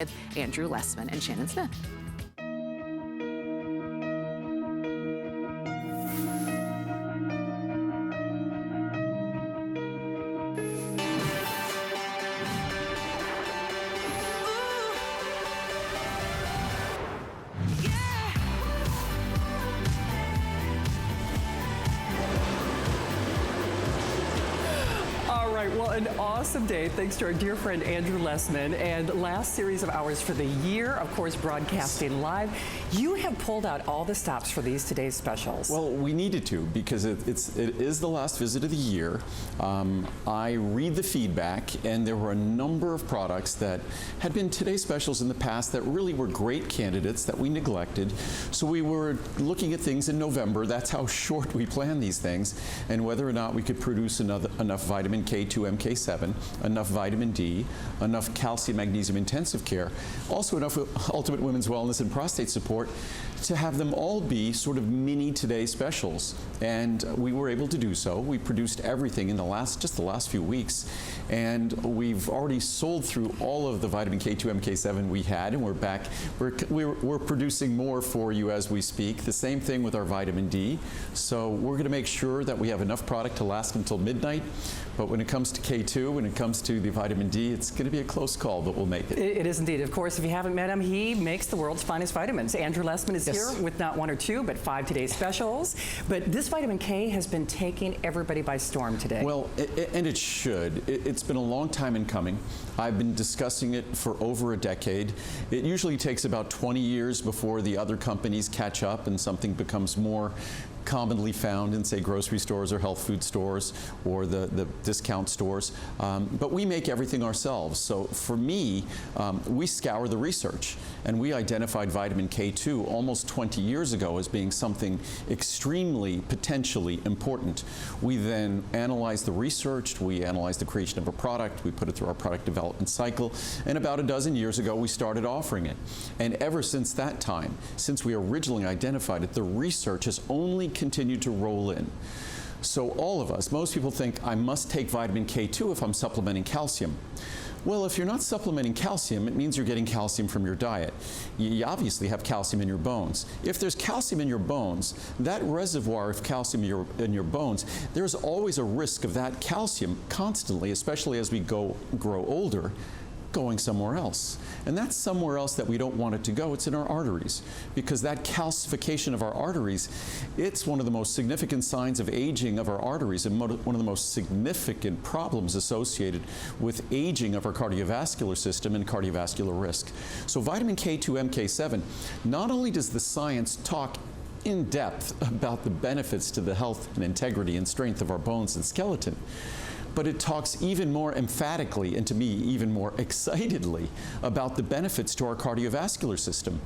with Andrew Lessman and Shannon Smith. Well, an awesome day thanks to our dear friend Andrew Lessman, and last series of hours for the year, of course, broadcasting live. You have pulled out all the stops for these today's specials. Well, we needed to because it is the last visit of the year. I read the feedback, and there were a number of products that had been today's specials in the past that really were great candidates that we neglected. So we were looking at things in November. That's how short we plan these things, and whether or not we could produce enough vitamin K2 MK7, enough vitamin D, enough calcium magnesium intensive care, also enough Ultimate Women's Wellness and prostate support to have them all be sort of mini Today specials. And we were able to do so. We produced everything in the last few weeks, and we've already sold through all of the vitamin K2 MK7 we had, and we're back. We're producing more for you as we speak. The same thing with our vitamin D. So we're going to make sure that we have enough product to last until midnight. But when it comes to K2, when it comes to the vitamin D, it's going to be a close call, but we'll make it. It is indeed. Of course, if you haven't met him, he makes the world's finest vitamins. Andrew Lessman is here with not one or two, but 5 today's specials. But this vitamin K has been taking everybody by storm today. Well, and it should. It's been a long time in coming. I've been discussing it for over a decade. It usually takes about 20 years before the other companies catch up and something becomes more commonly found in, say, grocery stores or health food stores or the discount stores. But we make everything ourselves. So for me, we scour the research, and we identified vitamin K2 almost 20 years ago as being something extremely potentially important. We then analyzed the research, we analyzed the creation of a product, we put it through our product development cycle, and about a dozen years ago we started offering it. And ever since that time, since we originally identified it, the research has only continued to roll in. So all of us, most people think I must take vitamin K2 if I'm supplementing calcium. Well, if you're not supplementing calcium, it means you're getting calcium from your diet. You obviously have calcium in your bones. If there's calcium in your bones, that reservoir of calcium in your bones, there's always a risk of that calcium constantly, especially as we grow older, going somewhere else. And that's somewhere else that we don't want it to go. It's in our arteries, because that calcification of our arteries, it's one of the most significant signs of aging of our arteries and one of the most significant problems associated with aging of our cardiovascular system and cardiovascular risk. So vitamin K2 MK7, not only does the science talk in depth about the benefits to the health and integrity and strength of our bones and skeleton, but it talks even more emphatically, and to me even more excitedly, about the benefits to our cardiovascular system.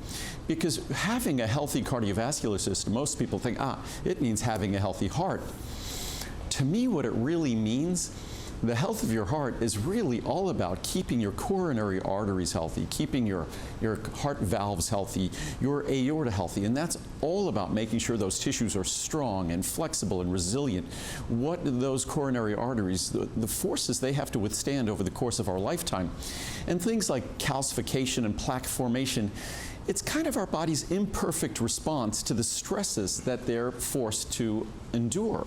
Because having a healthy cardiovascular system, most people think, it means having a healthy heart. To me, what it really means, the health of your heart is really all about keeping your coronary arteries healthy, keeping your heart valves healthy, your aorta healthy, and that's all about making sure those tissues are strong and flexible and resilient. What those coronary arteries, the forces they have to withstand over the course of our lifetime, and things like calcification and plaque formation, it's kind of our body's imperfect response to the stresses that they're forced to endure.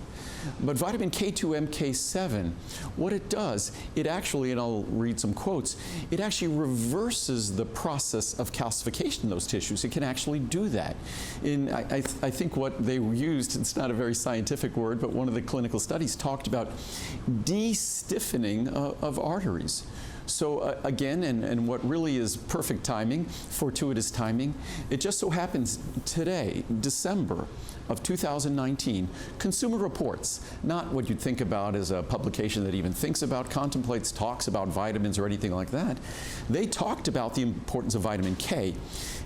But vitamin K2 MK7, what it does, it actually, and I'll read some quotes, it actually reverses the process of calcification in those tissues. It can actually do that. I think what they used, it's not a very scientific word, but one of the clinical studies talked about de-stiffening of arteries. So again, and what really is perfect timing, fortuitous timing, it just so happens today, December of 2019, Consumer Reports, not what you'd think about as a publication that even thinks about, contemplates, talks about vitamins or anything like that. They talked about the importance of vitamin K.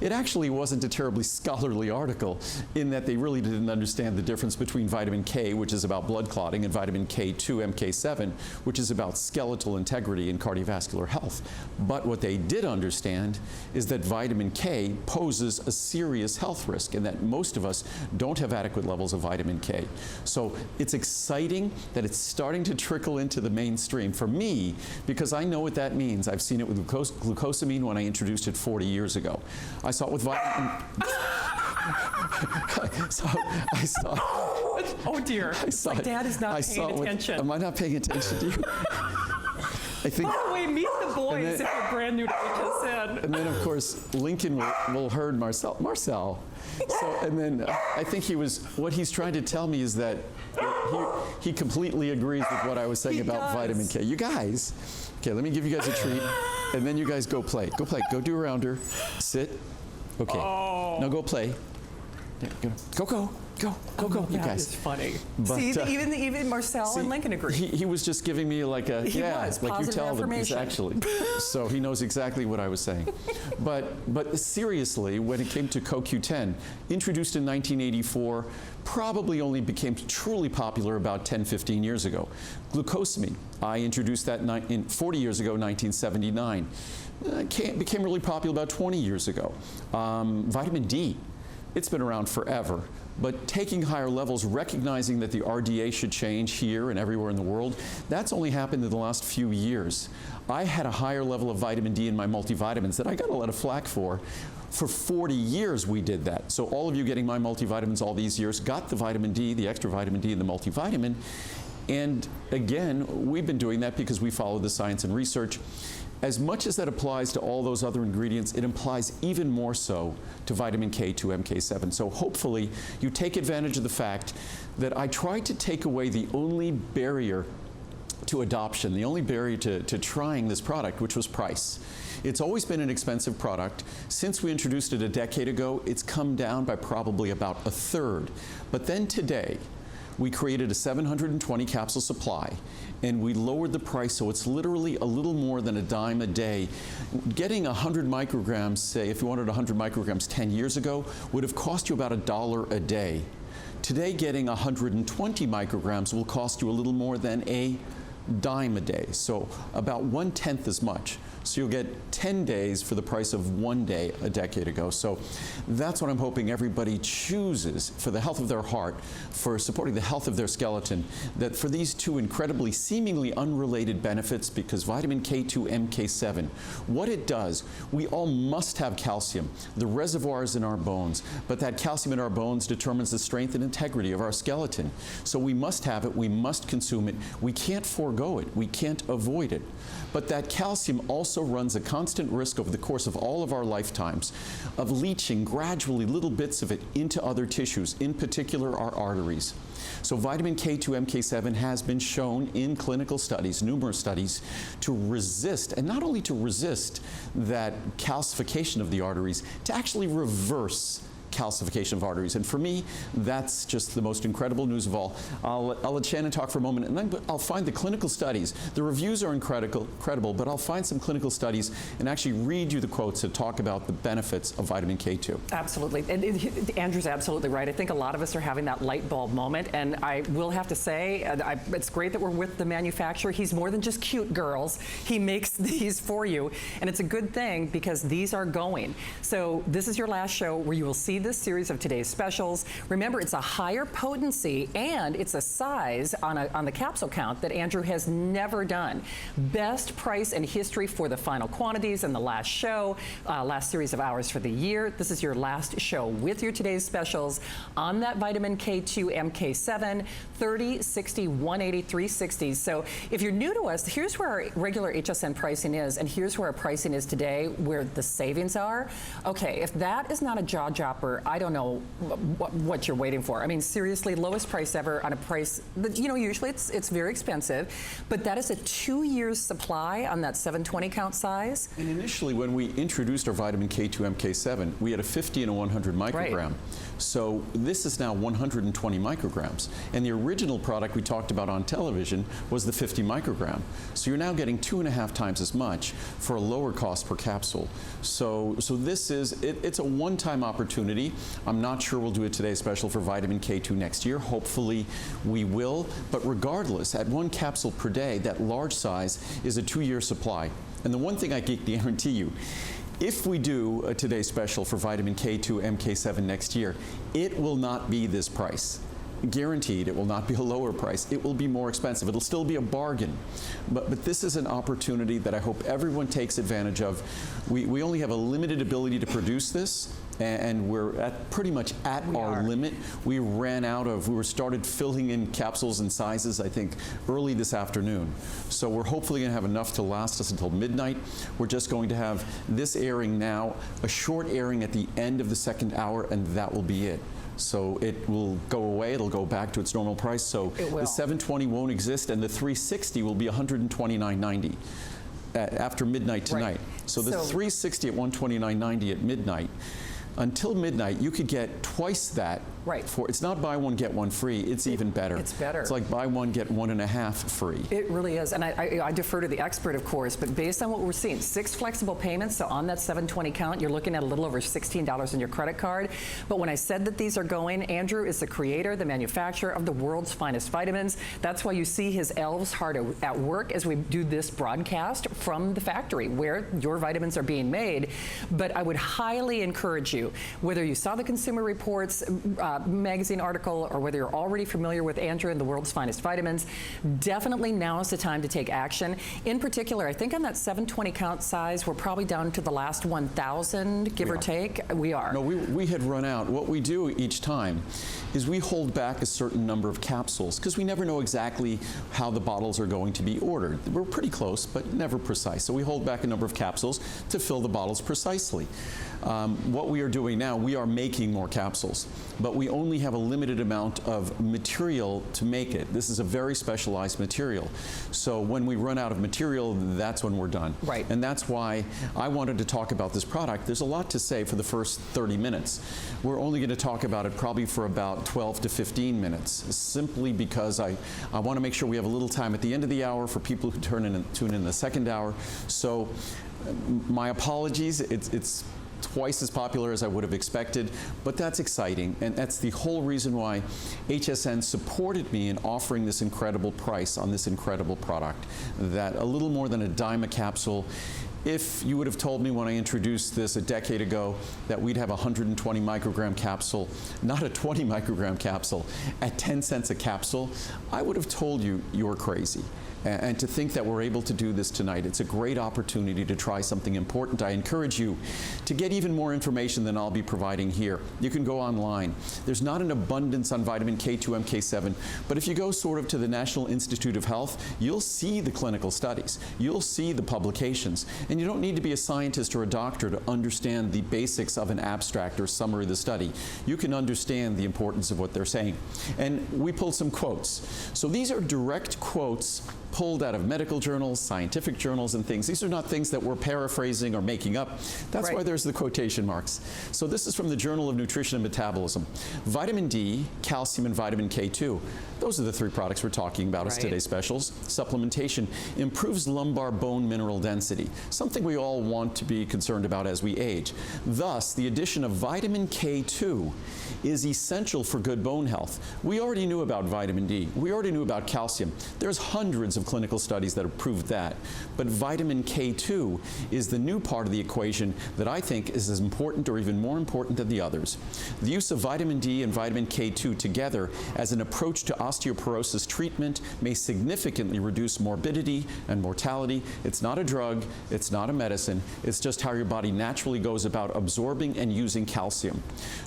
It actually wasn't a terribly scholarly article in that they really didn't understand the difference between vitamin K, which is about blood clotting, and vitamin K2 MK7, which is about skeletal integrity and cardiovascular health. But what they did understand is that vitamin K poses a serious health risk, and that most of us don't have have adequate levels of vitamin K. So it's exciting that it's starting to trickle into the mainstream for me, because I know what that means. I've seen it with glucosamine when I introduced it 40 years ago. I saw it with vitamin. I saw. Oh dear! My dad is not paying attention. Am I not paying attention to you? I think. By the way, meet the boys if you're brand new to HSN. And then, of course, Lincoln will herd Marcel. So, and then I think what he's trying to tell me is that he completely agrees with what I was saying about vitamin K. You guys, okay, let me give you guys a treat, and then you guys go play. Go play. Go do a rounder. Sit. Okay. Oh. Now go play. Yeah, go. You that guys. Is funny. But, see, even Marcel and Lincoln agree. He was just giving me like a like you tell them exactly. So he knows exactly what I was saying. But seriously, when it came to CoQ10, introduced in 1984, probably only became truly popular about 10, 15 years ago. Glucosamine, I introduced that 40 years ago, 1979. Became really popular about 20 years ago. Vitamin D, it's been around forever. But taking higher levels, recognizing that the RDA should change here and everywhere in the world, that's only happened in the last few years. I had a higher level of vitamin D in my multivitamins that I got a lot of flack for. For 40 years we did that. So all of you getting my multivitamins all these years got the vitamin D, the extra vitamin D, and the multivitamin. And again, we've been doing that because we follow the science and research. As much as that applies to all those other ingredients, it applies even more so to vitamin K2, MK7. So hopefully you take advantage of the fact that I tried to take away the only barrier to adoption, the only barrier to trying this product, which was price. It's always been an expensive product. Since we introduced it a decade ago, it's come down by probably about a third. But then today, we created a 720 capsule supply, and we lowered the price so it's literally a little more than a dime a day. Getting 100 micrograms, say if you wanted 100 micrograms 10 years ago, would have cost you about $1 a day. Today, getting 120 micrograms will cost you a little more than a dime a day, so about 1/10 as much. So you'll get 10 days for the price of 1 day a decade ago. So that's what I'm hoping everybody chooses for the health of their heart, for supporting the health of their skeleton, that for these two incredibly seemingly unrelated benefits, because vitamin K2, MK7, what it does, we all must have calcium. The reservoir is in our bones, but that calcium in our bones determines the strength and integrity of our skeleton. So we must have it, we must consume it, we can't forego it, we can't avoid it. But that calcium also runs a constant risk over the course of all of our lifetimes of leaching gradually little bits of it into other tissues, in particular our arteries. So vitamin K2, MK7 has been shown in clinical studies, numerous studies, to resist, and not only to resist that calcification of the arteries, to actually reverse calcification of arteries. And for me, that's just the most incredible news of all. I'll let Shannon talk for a moment, and then I'll find the clinical studies. The reviews are incredible, but I'll find some clinical studies and actually read you the quotes that talk about the benefits of vitamin K2. Absolutely. And Andrew's absolutely right. I think a lot of us are having that light bulb moment, and I will have to say, it's great that we're with the manufacturer. He's more than just cute, girls. He makes these for you, and it's a good thing because these are going. So this is your last show where you will see this series of today's specials. Remember, it's a higher potency and it's a size on the capsule count that Andrew has never done. Best price in history for the final quantities and the last show, last series of hours for the year. This is your last show with your today's specials on that vitamin K2, MK7, 30, 60, 180, 360. So if you're new to us, here's where our regular HSN pricing is, and here's where our pricing is today, where the savings are. Okay, if that is not a jaw dropper, I don't know what you're waiting for. I mean, seriously, lowest price ever on a price that, you know, usually it's very expensive, but that is a 2 years supply on that 720 count size. And initially, when we introduced our vitamin K2, MK7, we had a 50 and a 100 microgram. Right. So this is now 120 micrograms. And the original product we talked about on television was the 50 microgram. So you're now getting 2.5 times as much for a lower cost per capsule. So this is, it's a one-time opportunity. I'm not sure we'll do a Today Special for vitamin K2 next year. Hopefully we will. But regardless, at 1 capsule per day, that large size is a 2-year supply. And the one thing I can guarantee you, If we do a Today Special for vitamin K2, MK7 next year, it will not be this price. Guaranteed, it will not be a lower price. It will be more expensive. It'll still be a bargain. But this is an opportunity that I hope everyone takes advantage of. We only have a limited ability to produce this, and we're pretty much at our limit. We started filling in capsules and sizes, I think, early this afternoon. So we're hopefully going to have enough to last us until midnight. We're just going to have this airing now, a short airing at the end of the second hour, and that will be it. So it will go away, it'll go back to its normal price. So the 720 won't exist, and the 360 will be $129.90 after midnight tonight. Right. So the 360 at $129.90 at midnight. Until midnight, you could get twice that. Right. It's not buy one, get one free. It's even better. It's better. It's like buy one, get 1.5 free. It really is. And I defer to the expert, of course, but based on what we're seeing, 6 flexible payments, so on that 720 count, you're looking at a little over $16 on your credit card. But when I said that these are going, Andrew is the creator, the manufacturer of the world's finest vitamins. That's why you see his elves hard at work as we do this broadcast from the factory where your vitamins are being made. But I would highly encourage you, whether you saw the Consumer Reports magazine article or whether you're already familiar with Andrew and the world's finest vitamins, definitely now is the time to take action. In particular, I think on that 720 count size, we're probably down to the last 1,000, give or take. We are. No, we had run out. What we do each time is we hold back a certain number of capsules because we never know exactly how the bottles are going to be ordered. We're pretty close, but never precise. So we hold back a number of capsules to fill the bottles precisely. What we are doing now, we are making more capsules, but we only have a limited amount of material to make it. This is a very specialized material. So when we run out of material, that's when we're done. Right. And that's why I wanted to talk about this product. There's a lot to say for the first 30 minutes. We're only going to talk about it probably for about 12 to 15 minutes, simply because I want to make sure we have a little time at the end of the hour for people who tune in the second hour. So my apologies. It's twice as popular as I would have expected, but that's exciting, and that's the whole reason why HSN supported me in offering this incredible price on this incredible product, that a little more than a dime a capsule. If you would have told me when I introduced this a decade ago that we'd have a 120 microgram capsule, not a 20 microgram capsule, at 10 cents a capsule, I would have told you you're crazy. And to think that we're able to do this tonight, it's a great opportunity to try something important. I encourage you to get even more information than I'll be providing here. You can go online. There's not an abundance on vitamin K2, MK7, but if you go sort of to the National Institute of Health, you'll see the clinical studies. You'll see the publications. And you don't need to be a scientist or a doctor to understand the basics of an abstract or summary of the study. You can understand the importance of what they're saying. And we pulled some quotes. So these are direct quotes pulled out of medical journals, scientific journals, and things. These are not things that we're paraphrasing or making up. That's why there's the quotation marks. So this is from the Journal of Nutrition and Metabolism. Vitamin D, calcium, and vitamin K2. Those are the 3 products we're talking about as today's specials. Supplementation improves lumbar bone mineral density, something we all want to be concerned about as we age. Thus, the addition of vitamin K2 is essential for good bone health. We already knew about vitamin D. We already knew about calcium. There's hundreds of clinical studies that have proved that. But vitamin K2 is the new part of the equation that I think is as important or even more important than the others. The use of vitamin D and vitamin K2 together as an approach to osteoporosis treatment may significantly reduce morbidity and mortality. It's not a drug, it's not a medicine, it's just how your body naturally goes about absorbing and using calcium.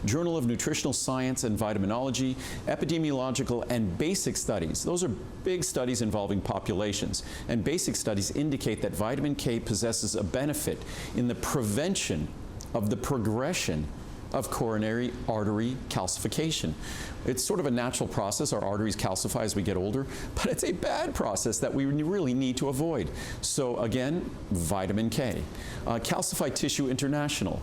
Journal of Nutritional Science and Vitaminology, epidemiological and basic studies. Those are big studies involving populations, and basic studies indicate that vitamin K possesses a benefit in the prevention of the progression of coronary artery calcification. It's sort of a natural process. Our arteries calcify as we get older, but it's a bad process that we really need to avoid. So again, vitamin K. Calcified Tissue International,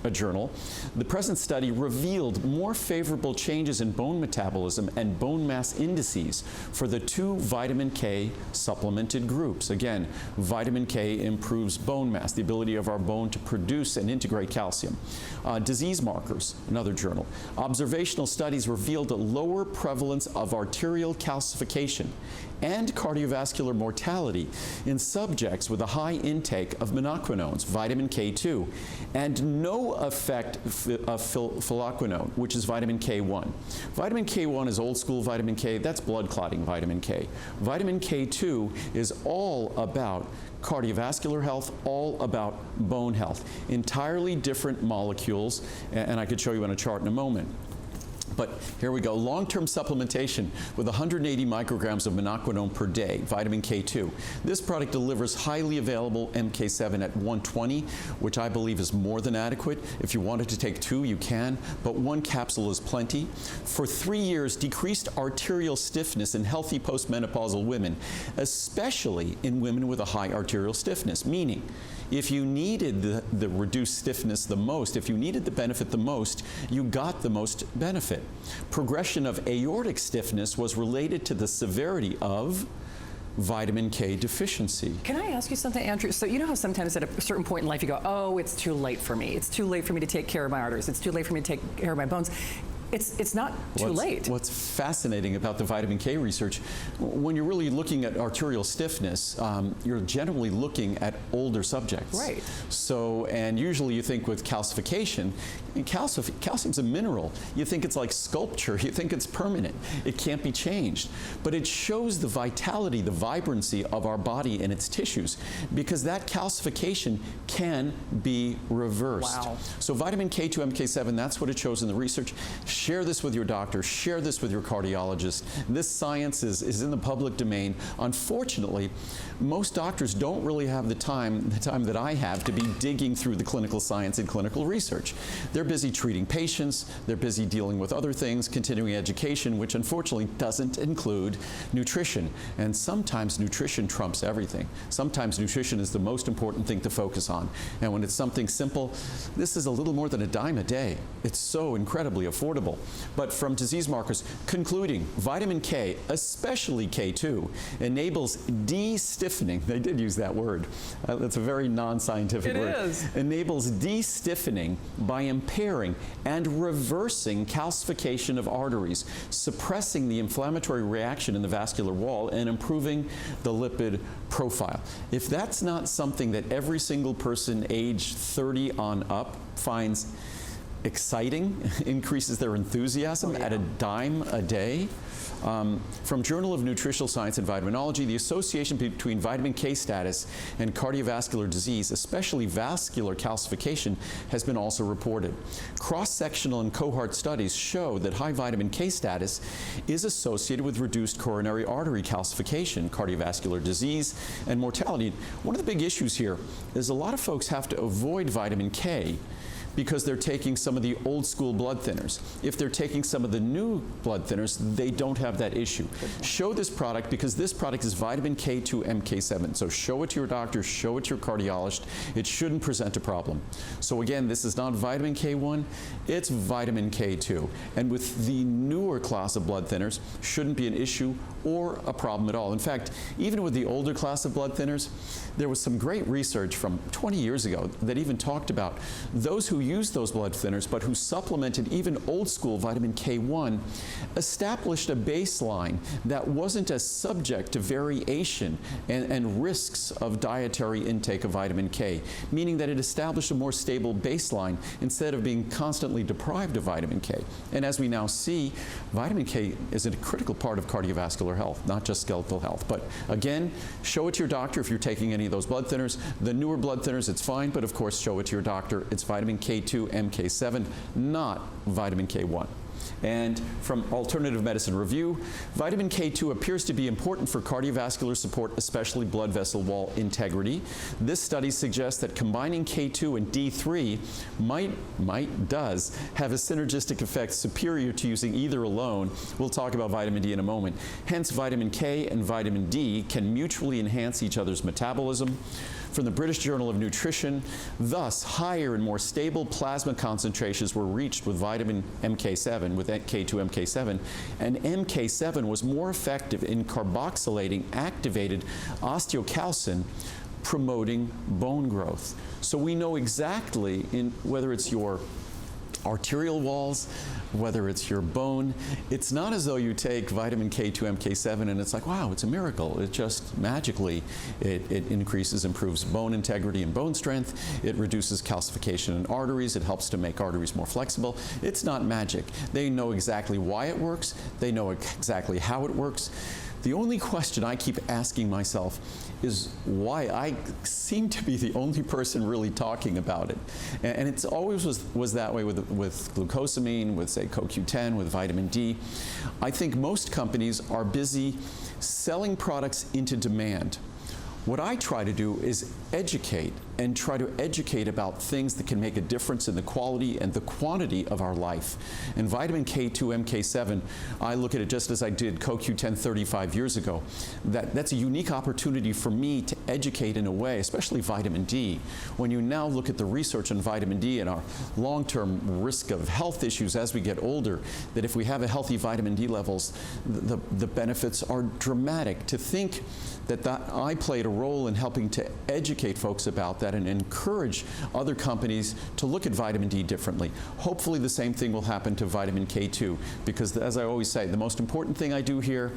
a journal, the present study revealed more favorable changes in bone metabolism and bone mass indices for the 2 vitamin K supplemented groups. Again, vitamin K improves bone mass, the ability of our bone to produce and integrate calcium. Disease markers, another journal. Observational studies revealed a lower prevalence of arterial calcification and cardiovascular mortality in subjects with a high intake of menaquinones, vitamin K2, and no effect of phylloquinone, which is vitamin K1. Vitamin K1 is old school vitamin K. That's blood clotting vitamin K. Vitamin K2 is all about cardiovascular health, all about bone health. Entirely different molecules, and I could show you on a chart in a moment. But here we go, long-term supplementation with 180 micrograms of menaquinone per day, vitamin K2. This product delivers highly available MK7 at 120, which I believe is more than adequate. If you wanted to take 2, you can, but 1 capsule is plenty. For 3 years, decreased arterial stiffness in healthy postmenopausal women, especially in women with a high arterial stiffness, meaning if you needed the reduced stiffness the most, if you needed the benefit the most, you got the most benefit. Progression of aortic stiffness was related to the severity of vitamin K deficiency. Can I ask you something, Andrew? So you know how sometimes at a certain point in life you go, oh, it's too late for me. It's too late for me to take care of my arteries. It's too late for me to take care of my bones. It's not too late. What's fascinating about the vitamin K research, when you're really looking at arterial stiffness, you're generally looking at older subjects. Right. So, and usually you think with calcification, calcium's a mineral. You think it's like sculpture. You think it's permanent. It can't be changed. But it shows the vitality, the vibrancy of our body and its tissues, because that calcification can be reversed. Wow. So vitamin K2, MK7, that's what it shows in the research. Share this with your doctor. Share this with your cardiologist. This science is in the public domain. Unfortunately, most doctors don't really have the time that I have to be digging through the clinical science and clinical research. They're busy treating patients. They're busy dealing with other things, continuing education, which unfortunately doesn't include nutrition. And sometimes nutrition trumps everything. Sometimes nutrition is the most important thing to focus on. And when it's something simple, this is a little more than a dime a day. It's so incredibly affordable. But from disease markers, concluding, vitamin K, especially K2, enables de-stiffening. They did use that word. That's a very non-scientific word. It is. Enables de-stiffening by impairing and reversing calcification of arteries, suppressing the inflammatory reaction in the vascular wall, and improving the lipid profile. If that's not something that every single person age 30 on up finds exciting, increases their enthusiasm at a dime a day. From Journal of Nutritional Science and Vitaminology, the association between vitamin K status and cardiovascular disease, especially vascular calcification, has been also reported. Cross-sectional and cohort studies show that high vitamin K status is associated with reduced coronary artery calcification, cardiovascular disease, and mortality. One of the big issues here is a lot of folks have to avoid vitamin K because they're taking some of the old school blood thinners. If they're taking some of the new blood thinners, they don't have that issue. Show this product, because this product is vitamin K2 MK7. So show it to your doctor, show it to your cardiologist. It shouldn't present a problem. So again, this is not vitamin K1, it's vitamin K2. And with the newer class of blood thinners, shouldn't be an issue or a problem at all. In fact, even with the older class of blood thinners, there was some great research from 20 years ago that even talked about those who used those blood thinners but who supplemented even old school vitamin K1 established a baseline that wasn't as subject to variation and risks of dietary intake of vitamin K, meaning that it established a more stable baseline instead of being constantly deprived of vitamin K. And as we now see, vitamin K is a critical part of cardiovascular health, not just skeletal health. But again, show it to your doctor if you're taking any of those blood thinners. The newer blood thinners, it's fine, but of course show it to your doctor. It's vitamin K2 MK7, not vitamin K1. And from Alternative Medicine Review, vitamin K2 appears to be important for cardiovascular support, especially blood vessel wall integrity. This study suggests that combining K2 and D3 does have a synergistic effect superior to using either alone. We'll talk about vitamin D in a moment. Hence, vitamin K and vitamin D can mutually enhance each other's metabolism. From the British Journal of Nutrition, thus higher and more stable plasma concentrations were reached with vitamin MK7, with K2 MK7, and MK7 was more effective in carboxylating activated osteocalcin, promoting bone growth. So we know exactly, whether it's your arterial walls, whether it's your bone. It's not as though you take vitamin K2, MK7 and it's like, wow, it's a miracle. It just magically, it increases, improves bone integrity and bone strength. It reduces calcification in arteries. It helps to make arteries more flexible. It's not magic. They know exactly why it works. They know exactly how it works. The only question I keep asking myself is why I seem to be the only person really talking about it. And it's always was that way with glucosamine, with, say, CoQ10, with vitamin D. I think most companies are busy selling products into demand. What I try to do is educate and try to educate about things that can make a difference in the quality and the quantity of our life. And vitamin K2, MK7, I look at it just as I did CoQ10 35 years ago. That's a unique opportunity for me to educate in a way, especially vitamin D. When you now look at the research on vitamin D and our long-term risk of health issues as we get older, that if we have a healthy vitamin D levels, the benefits are dramatic. To think that I played a role in helping to educate folks about that and encourage other companies to look at vitamin D differently. Hopefully the same thing will happen to vitamin K2, because as I always say, the most important thing I do here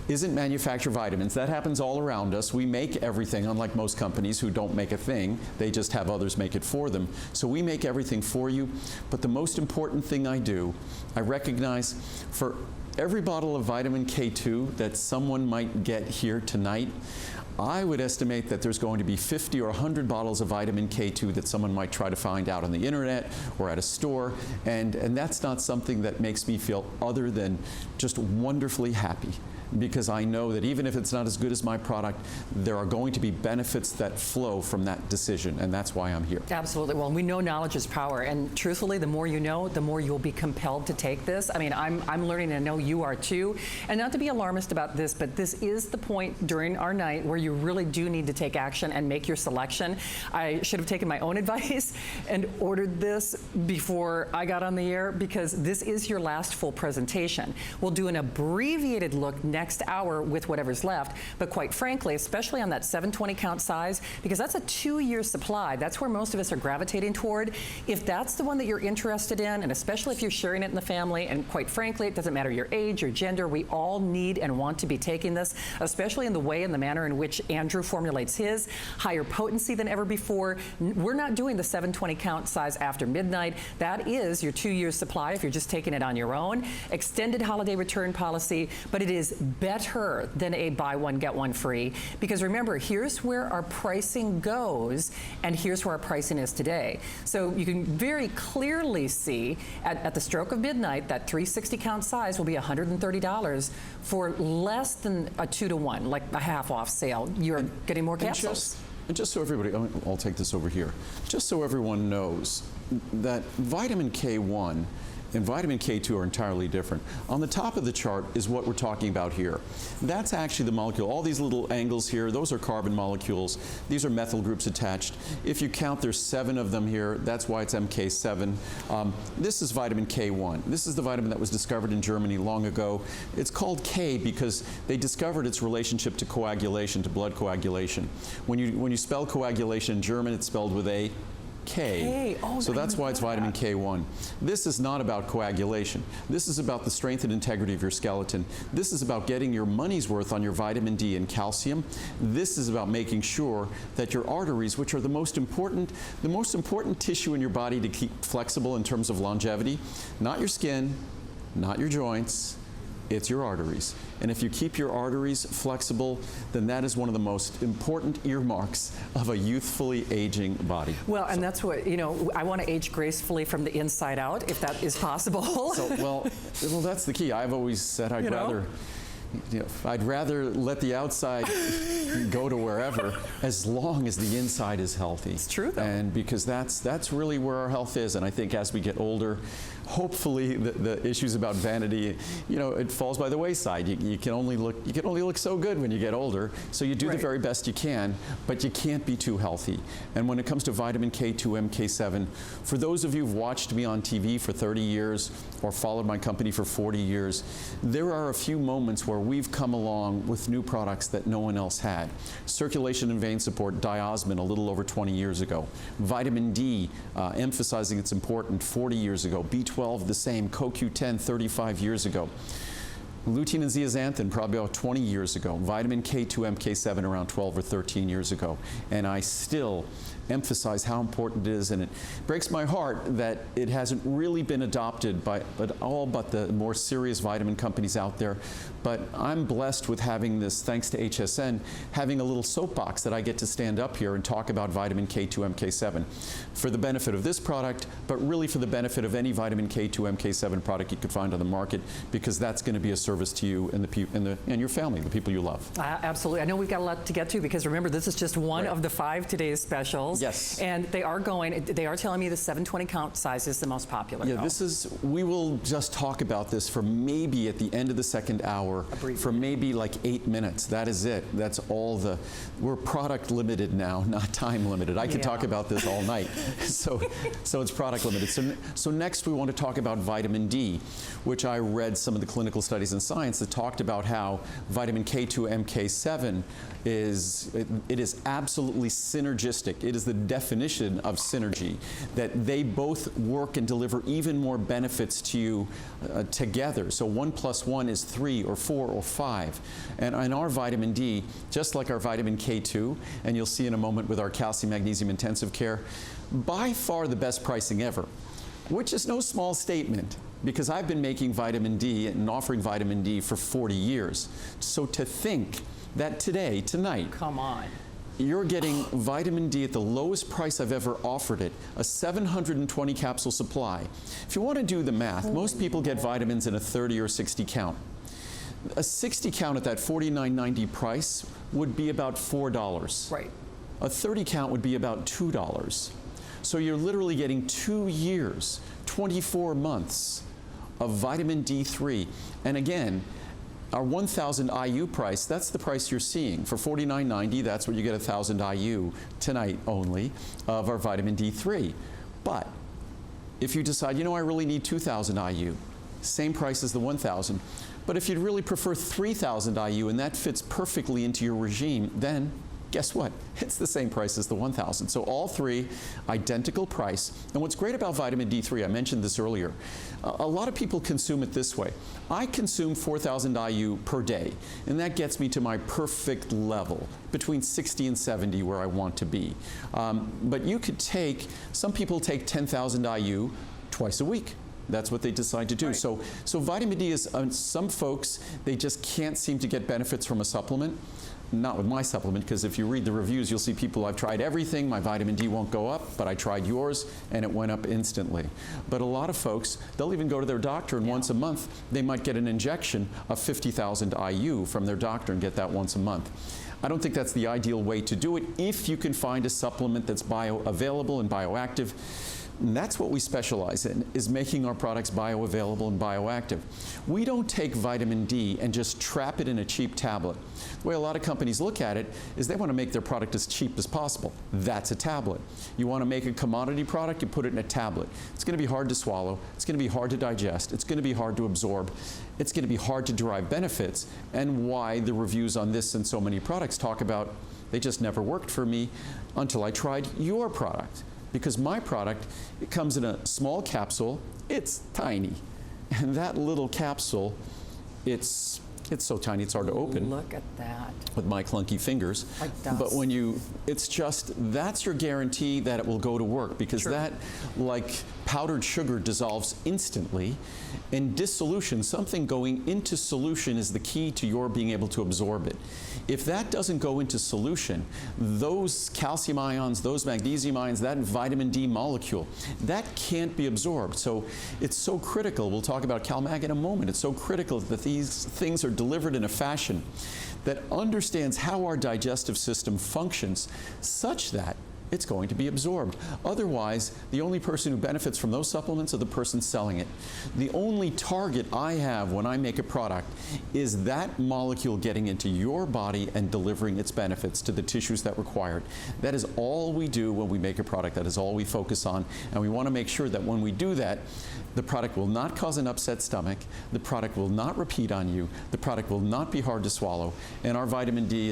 isn't manufacture vitamins. That happens all around us. We make everything, unlike most companies who don't make a thing. They just have others make it for them. So we make everything for you. But the most important thing I do, I recognize for every bottle of vitamin K2 that someone might get here tonight, I would estimate that there's going to be 50 or 100 bottles of vitamin K2 that someone might try to find out on the internet or at a store, and that's not something that makes me feel other than just wonderfully happy. Because I know that even if it's not as good as my product, there are going to be benefits that flow from that decision, and that's why I'm here. Absolutely. Well, we know knowledge is power, and truthfully, the more you know, the more you'll be compelled to take this. I mean, I'm learning, and I know you are too. And not to be alarmist about this, but this is the point during our night where you really do need to take action and make your selection. I should have taken my own advice and ordered this before I got on the air, because this is your last full presentation. We'll do an abbreviated look next hour with whatever's left, but quite frankly, especially on that 720 count size, because that's a 2-year supply. That's where most of us are gravitating toward. If that's the one that you're interested in, and especially if you're sharing it in the family, and quite frankly, it doesn't matter your age, your gender, we all need and want to be taking this, especially in the way and the manner in which Andrew formulates his, higher potency than ever before. We're not doing the 720 count size after midnight. That is your 2-year supply if you're just taking it on your own. Extended holiday return policy, but it is better than a buy one, get one free. Because remember, here's where our pricing goes, and here's where our pricing is today. So you can very clearly see at the stroke of midnight that 360 count size will be $130 for less than a 2-to-1, like a half off sale. You're getting more capsules. And just so everybody, I'll take this over here. Just so everyone knows that vitamin K1 and vitamin K2 are entirely different. On the top of the chart is what we're talking about here. That's actually the molecule. All these little angles here, those are carbon molecules. These are methyl groups attached. If you count, there's 7 of them here. That's why it's MK7. This is vitamin K1. This is the vitamin that was discovered in Germany long ago. It's called K because they discovered its relationship to coagulation, to blood coagulation. When you spell coagulation in German, it's spelled with a K. Oh, so that's why it's vitamin K1. This is not about coagulation. This is about the strength and integrity of your skeleton. This is about getting your money's worth on your vitamin D and calcium. This is about making sure that your arteries, which are the most important tissue in your body to keep flexible in terms of longevity, not your skin, not your joints, it's your arteries. And if you keep your arteries flexible, then that is one of the most important earmarks of a youthfully aging body. Well, and that's what, I want to age gracefully from the inside out, if that is possible. Well, that's the key. I've always said I'd rather let the outside go to wherever, as long as the inside is healthy. It's true, though. And because that's really where our health is. And I think as we get older, hopefully the issues about vanity, it falls by the wayside. You can only look so good when you get older. So you do the very best you can, but you can't be too healthy. And when it comes to vitamin K2, MK7, for those of you who've watched me on TV for 30 years or followed my company for 40 years, there are a few moments where where we've come along with new products that no one else had. Circulation and vein support, Diosmin, a little over 20 years ago. Vitamin D, emphasizing its importance 40 years ago. B12, the same. CoQ10, 35 years ago. Lutein and zeaxanthin, probably about 20 years ago. Vitamin K2, MK7, around 12 or 13 years ago. And I still emphasize how important it is, and it breaks my heart that it hasn't really been adopted by all but the more serious vitamin companies out there. But I'm blessed with having this, thanks to HSN, having a little soapbox that I get to stand up here and talk about vitamin K2, MK7 for the benefit of this product, but really for the benefit of any vitamin K2, MK7 product you could find on the market, because that's going to be a service to you and your family, the people you love. Absolutely. I know we've got a lot to get to, because remember, this is just one of the 5 today's specials. Yes. And they are telling me the 720 count size is the most popular. Yeah, we will just talk about this for maybe at the end of the second hour, for maybe like 8 minutes. That is it. That's all we're product limited now, not time limited. I could talk about this all night. So it's product limited. So next we want to talk about vitamin D, which I read some of the clinical studies in Science that talked about how vitamin K2, MK7 is absolutely synergistic. It is the definition of synergy, that they both work and deliver even more benefits to you together. So 1 + 1 is 3 or 4 or 5. And in our vitamin D, just like our vitamin K2, and you'll see in a moment with our calcium magnesium intensive care, by far the best pricing ever, which is no small statement, because I've been making vitamin D and offering vitamin D for 40 years. So to think that tonight, come on, you're getting vitamin D at the lowest price I've ever offered it, a 720 capsule supply. If you want to do the math, most people get vitamins in a 30 or 60 count. A 60 count at that $49.90 price would be about $4. Right. A 30 count would be about $2. So you're literally getting 2 years, 24 months of vitamin D3. And again, our 1,000 IU price, that's the price you're seeing. For $49.90, that's what you get, 1,000 IU tonight only of our vitamin D3. But if you decide, I really need 2,000 IU, same price as the 1,000. But if you'd really prefer 3,000 IU and that fits perfectly into your regime, then guess what? It's the same price as the 1,000. So all three, identical price. And what's great about vitamin D3, I mentioned this earlier, a lot of people consume it this way. I consume 4,000 IU per day, and that gets me to my perfect level, between 60 and 70 where I want to be. But you could some people take 10,000 IU twice a week. That's what they decide to do. Right. So vitamin D is, some folks, they just can't seem to get benefits from a supplement. Not with my supplement, because if you read the reviews, you'll see people, I've tried everything, my vitamin D won't go up, but I tried yours, and it went up instantly. But a lot of folks, they'll even go to their doctor, and once a month, they might get an injection of 50,000 IU from their doctor and get that once a month. I don't think that's the ideal way to do it if you can find a supplement that's bioavailable and bioactive. And that's what we specialize in, is making our products bioavailable and bioactive. We don't take vitamin D and just trap it in a cheap tablet. The way a lot of companies look at it is they want to make their product as cheap as possible. That's a tablet. You want to make a commodity product, you put it in a tablet. It's going to be hard to swallow. It's going to be hard to digest. It's going to be hard to absorb. It's going to be hard to derive benefits, and why the reviews on this and so many products talk about, they just never worked for me until I tried your product. Because my product, it comes in a small capsule. It's tiny. And that little capsule, it's so tiny it's hard to open. Look at that. With my clunky fingers. Like dust. But when that's your guarantee that it will go to work, because that, like powdered sugar, dissolves instantly. In dissolution, something going into solution is the key to your being able to absorb it. If that doesn't go into solution, those calcium ions, those magnesium ions, that vitamin D molecule, that can't be absorbed. So it's so critical. We'll talk about CalMag in a moment. It's so critical that these things are delivered in a fashion that understands how our digestive system functions, such that it's going to be absorbed. Otherwise, the only person who benefits from those supplements are the person selling it. The only target I have when I make a product is that molecule getting into your body and delivering its benefits to the tissues that require it. That is all we do when we make a product. That is all we focus on. And we want to make sure that when we do that, the product will not cause an upset stomach, the product will not repeat on you, the product will not be hard to swallow, and our vitamin D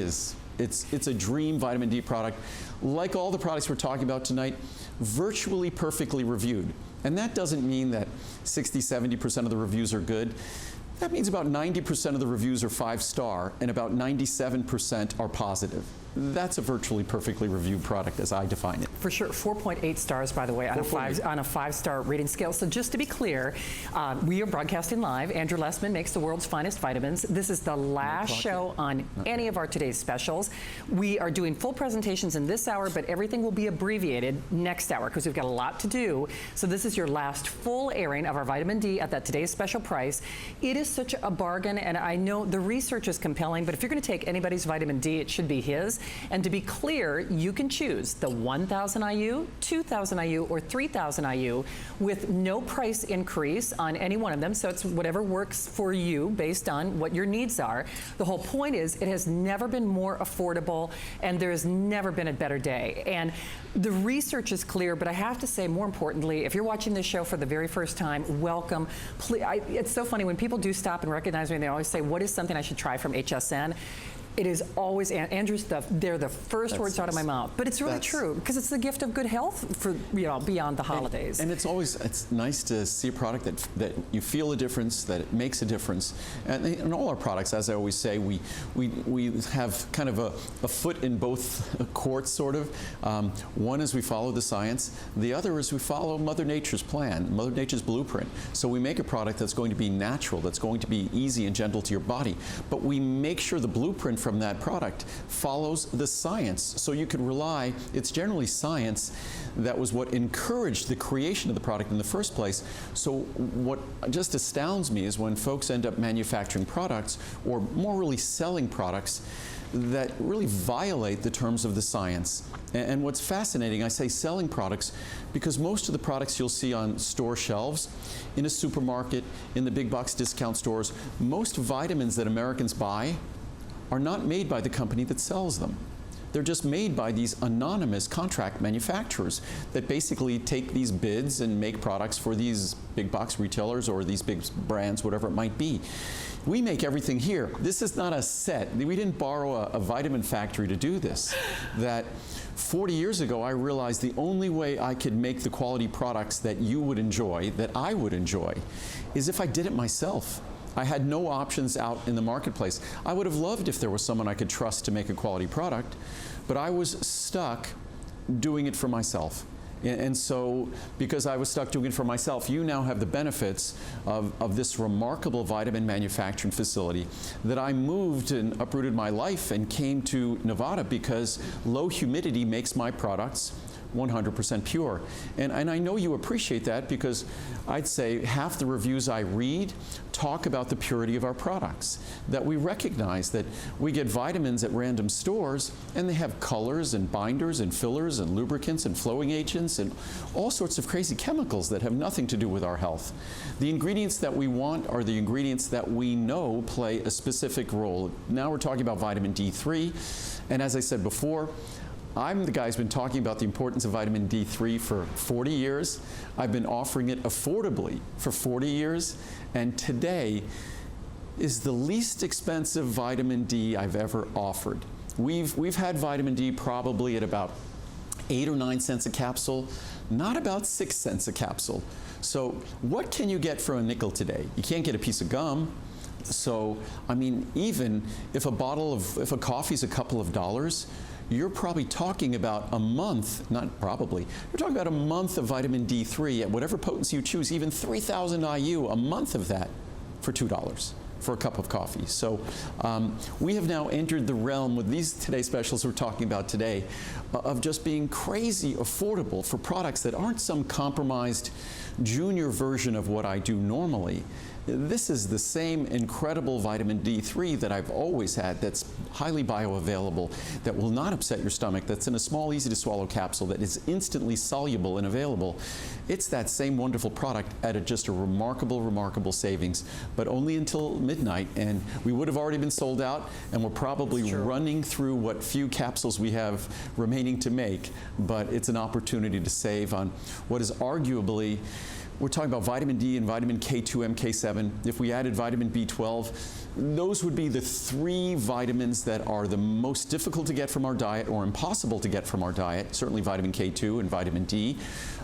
it's a dream vitamin D product. Like all the products we're talking about tonight, virtually perfectly reviewed. And that doesn't mean that 60, 70% of the reviews are good. That means about 90% of the reviews are 5-star and about 97% are positive. That's a virtually perfectly reviewed product as I define it. For sure, 4.8 stars, by the way, on a 5-star rating scale. So just to be clear, we are broadcasting live. Andrew Lessman makes the world's finest vitamins. This is the last show on any of our today's specials. We are doing full presentations in this hour, but everything will be abbreviated next hour because we've got a lot to do. So this is your last full airing of our vitamin D at that today's special price. It is such a bargain, and I know the research is compelling, but if you're going to take anybody's vitamin D, it should be his. And to be clear, you can choose the 1,000 IU, 2,000 IU, or 3,000 IU with no price increase on any one of them. So it's whatever works for you based on what your needs are. The whole point is it has never been more affordable, and there has never been a better day. And the research is clear, but I have to say, more importantly, if you're watching this show for the very first time, welcome. Please, it's so funny when people do stop and recognize me, they always say, what is something I should try from HSN? It is always, Andrew's they're the first words out of my mouth. But it's really true, because it's the gift of good health for, beyond the holidays. And it's nice to see a product that you feel a difference, that it makes a difference. And in all our products, as I always say, we have kind of a foot in both courts, sort of. One is we follow the science. The other is we follow Mother Nature's plan, Mother Nature's blueprint. So we make a product that's going to be natural, that's going to be easy and gentle to your body. But we make sure the blueprint from that product follows the science. So you can rely, it's generally science that was what encouraged the creation of the product in the first place. So what just astounds me is when folks end up manufacturing products, or more really selling products, that really violate the terms of the science. And what's fascinating, I say selling products because most of the products you'll see on store shelves, in a supermarket, in the big box discount stores, most vitamins that Americans buy are not made by the company that sells them. They're just made by these anonymous contract manufacturers that basically take these bids and make products for these big box retailers or these big brands, whatever it might be. We make everything here. This is not a set. We didn't borrow a vitamin factory to do this. That 40 years ago, I realized the only way I could make the quality products that you would enjoy, that I would enjoy, is if I did it myself. I had no options out in the marketplace. I would have loved if there was someone I could trust to make a quality product, but I was stuck doing it for myself. And so, because I was stuck doing it for myself, you now have the benefits of this remarkable vitamin manufacturing facility that I moved and uprooted my life and came to Nevada because low humidity makes my products 100% pure. And I know you appreciate that because I'd say half the reviews I read talk about the purity of our products, that we recognize that we get vitamins at random stores and they have colors and binders and fillers and lubricants and flowing agents and all sorts of crazy chemicals that have nothing to do with our health. The ingredients that we want are the ingredients that we know play a specific role. Now we're talking about vitamin D3, and as I said before, I'm the guy who's been talking about the importance of vitamin D3 for 40 years. I've been offering it affordably for 40 years, and today is the least expensive vitamin D I've ever offered. We've had vitamin D probably at about 8 or 9 cents a capsule, not about 6 cents a capsule. So what can you get for a nickel today? You can't get a piece of gum. So, I mean, even if if a coffee's a couple of dollars, you're probably talking about a month, not probably, you're talking about a month of vitamin D3 at whatever potency you choose, even 3,000 IU, a month of that for $2 for a cup of coffee. So we have now entered the realm with these today's specials we're talking about today of just being crazy affordable for products that aren't some compromised junior version of what I do normally. This is the same incredible vitamin D3 that I've always had, that's highly bioavailable, that will not upset your stomach, that's in a small, easy to swallow capsule, that is instantly soluble and available. It's that same wonderful product at just a remarkable, remarkable savings, but only until midnight. And we would have already been sold out, and we're probably running through what few capsules we have remaining to make. But it's an opportunity to save on what is arguably, we're talking about vitamin D and vitamin K2, MK7. If we added vitamin B12, those would be the 3 vitamins that are the most difficult to get from our diet or impossible to get from our diet, certainly vitamin K2 and vitamin D,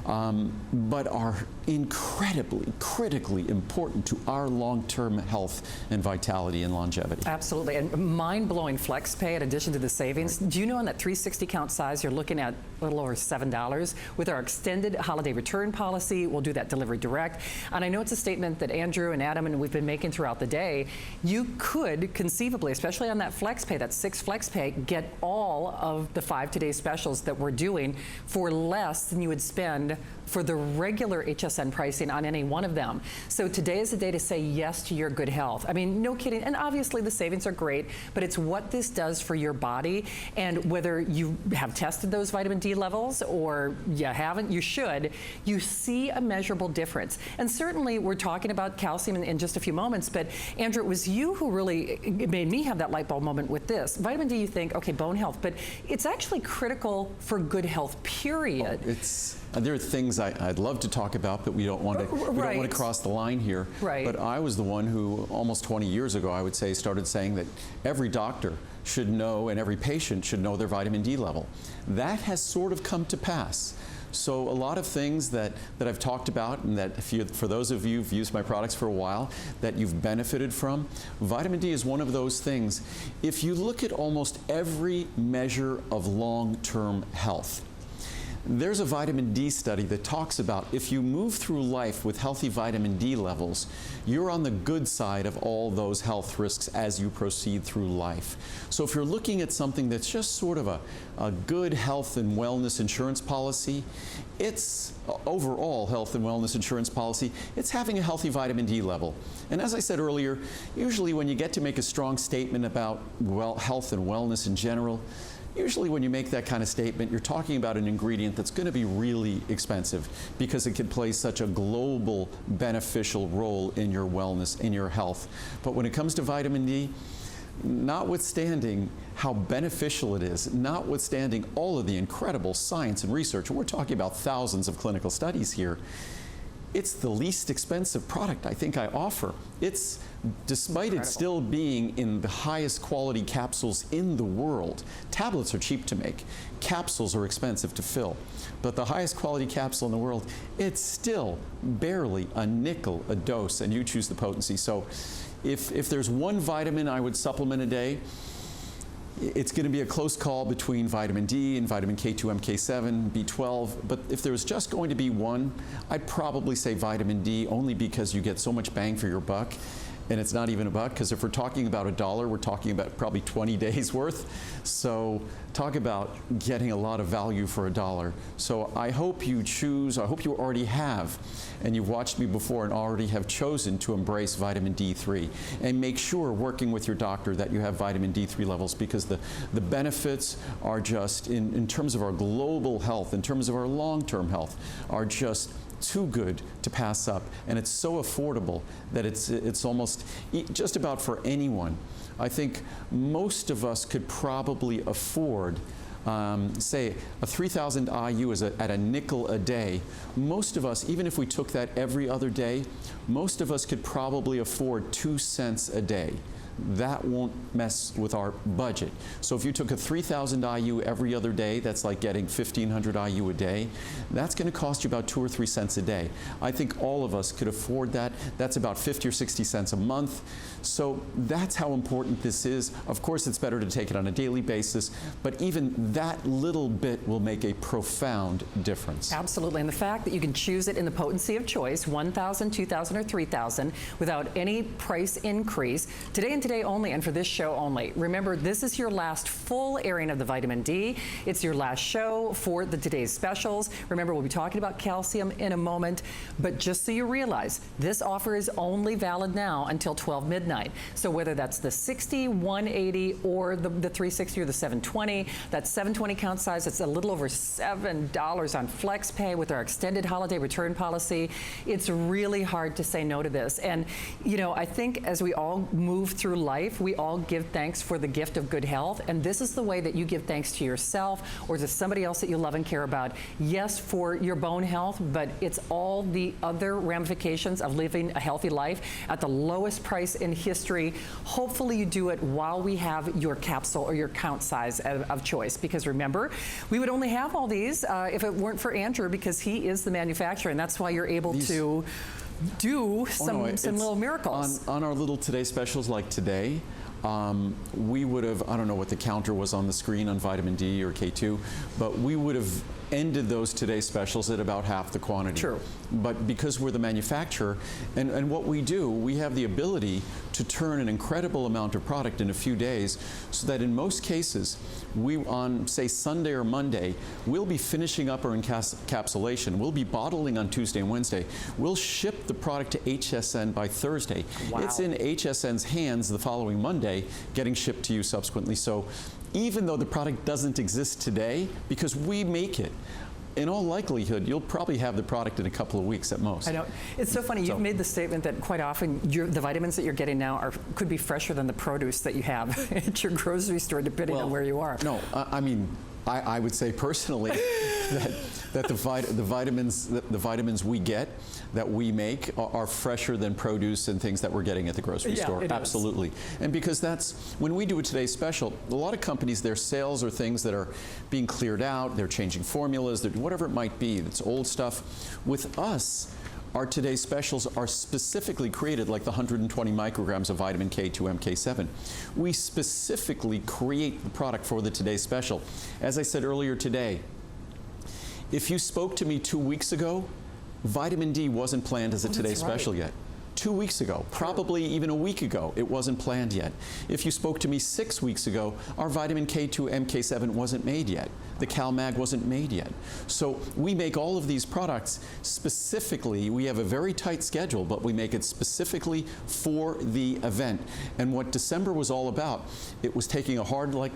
but are incredibly, critically important to our long-term health and vitality and longevity. Absolutely, and mind-blowing flex pay in addition to the savings. Do you know on that 360 count size, you're looking at a little over $7. With our extended holiday return policy, we'll do that delivery direct. And I know it's a statement that Andrew and Adam and we've been making throughout the day. You could conceivably, especially on that flex pay, that 6 flex pay, get all of the 5 Today specials that we're doing for less than you would spend for the regular HSN pricing on any one of them. So today is the day to say yes to your good health. I mean, no kidding. And obviously the savings are great, but it's what this does for your body. And whether you have tested those vitamin D levels or you haven't, you should, you see a measurable difference. And certainly we're talking about calcium in just a few moments, but Andrew, it was you who really made me have that light bulb moment with this. Vitamin D, you think, okay, bone health, but it's actually critical for good health, period. There are things I'd love to talk about, but we don't want to cross the line here. Right. But I was the one who, almost 20 years ago, I would say, started saying that every doctor should know and every patient should know their vitamin D level. That has sort of come to pass. So a lot of things that I've talked about, and that for those of you who've used my products for a while, that you've benefited from, vitamin D is one of those things. If you look at almost every measure of long-term health, there's a vitamin D study that talks about if you move through life with healthy vitamin D levels, you're on the good side of all those health risks as you proceed through life. So if you're looking at something that's just sort of a good health and wellness insurance policy, it's overall health and wellness insurance policy, it's having a healthy vitamin D level. And as I said earlier, usually when you get to make a strong statement about health and wellness in general, usually when you make that kind of statement, you're talking about an ingredient that's going to be really expensive because it can play such a global beneficial role in your wellness, in your health. But when it comes to vitamin D, notwithstanding how beneficial it is, notwithstanding all of the incredible science and research, and we're talking about thousands of clinical studies here, it's the least expensive product I think I offer. It's, despite it still being in the highest quality capsules in the world, tablets are cheap to make, capsules are expensive to fill, but the highest quality capsule in the world, it's still barely a nickel a dose, and you choose the potency. So if there's one vitamin I would supplement a day, it's going to be a close call between vitamin D and vitamin K2, MK7, B12, but if there was just going to be one, I'd probably say vitamin D, only because you get so much bang for your buck. And it's not even a buck, because if we're talking about $1, we're talking about probably 20 days worth. So talk about getting a lot of value for $1. So I hope you choose, I hope you already have, and you've watched me before and already have chosen to embrace vitamin D3. And make sure, working with your doctor, that you have vitamin D3 levels, because the benefits are just, in terms of our global health, in terms of our long-term health, are just too good to pass up, and it's so affordable that it's almost just about for anyone. I think most of us could probably afford, say, a 3,000 IU is at a nickel a day. Most of us, even if we took that every other day, most of us could probably afford 2 cents a day. That won't mess with our budget. So if you took a 3,000 IU every other day, that's like getting 1,500 IU a day. That's going to cost you about 2 or 3 cents a day. I think all of us could afford that. That's about 50 or 60 cents a month. So that's how important this is. Of course, it's better to take it on a daily basis, but even that little bit will make a profound difference. Absolutely, and the fact that you can choose it in the potency of choice, 1,000, 2,000, or 3,000, without any price increase. Today and today only and for this show only. Remember, this is your last full airing of the vitamin D. It's your last show for the today's specials. Remember, we'll be talking about calcium in a moment, but just so you realize, this offer is only valid now until 12 midnight. So whether that's the 60, 180, or the 360 or the 720, that 720 count size, it's a little over $7 on FlexPay with our extended holiday return policy. It's really hard to say no to this. And, you know, I think as we all move through life, we all give thanks for the gift of good health. And this is the way that you give thanks to yourself or to somebody else that you love and care about. Yes, for your bone health, but it's all the other ramifications of living a healthy life at the lowest price in history. Hopefully you do it while we have your capsule or your count size of choice. Because remember, we would only have all these if it weren't for Andrew, because he is the manufacturer, and that's why you're able to do some little miracles. On our little Today specials like today, we would have, I don't know what the counter was on the screen on vitamin D or K2, but we would have ended those Today specials at about half the quantity. True. But because we're the manufacturer, and what we do, we have the ability to turn an incredible amount of product in a few days, so that in most cases, we on, say, Sunday or Monday, we'll be finishing up our encapsulation. We'll be bottling on Tuesday and Wednesday. We'll ship the product to HSN by Thursday. Wow. It's in HSN's hands the following Monday, getting shipped to you subsequently. So even though the product doesn't exist today, because we make it, in all likelihood, you'll probably have the product in a couple of weeks at most. I know. It's so funny. You've made the statement that quite often the vitamins that you're getting now could be fresher than the produce that you have at your grocery store, depending on where you are. No, I mean, I would say personally that the vitamins we get, that we make, are fresher than produce and things that we're getting at the grocery store. Absolutely. And because that's, when we do a Today special, a lot of companies, their sales are things that are being cleared out, they're changing formulas, whatever it might be, it's old stuff. With us, our Today specials are specifically created, like the 120 micrograms of vitamin K2 MK7. We specifically create the product for the Today special. As I said earlier today, if you spoke to me 2 weeks ago, vitamin D wasn't planned as a Today special yet. 2 weeks ago, probably even a week ago, it wasn't planned yet. If you spoke to me 6 weeks ago, our vitamin K2 MK7 wasn't made yet. The CalMag wasn't made yet. So we make all of these products specifically. We have a very tight schedule, but we make it specifically for the event. And what December was all about, it was taking a hard, like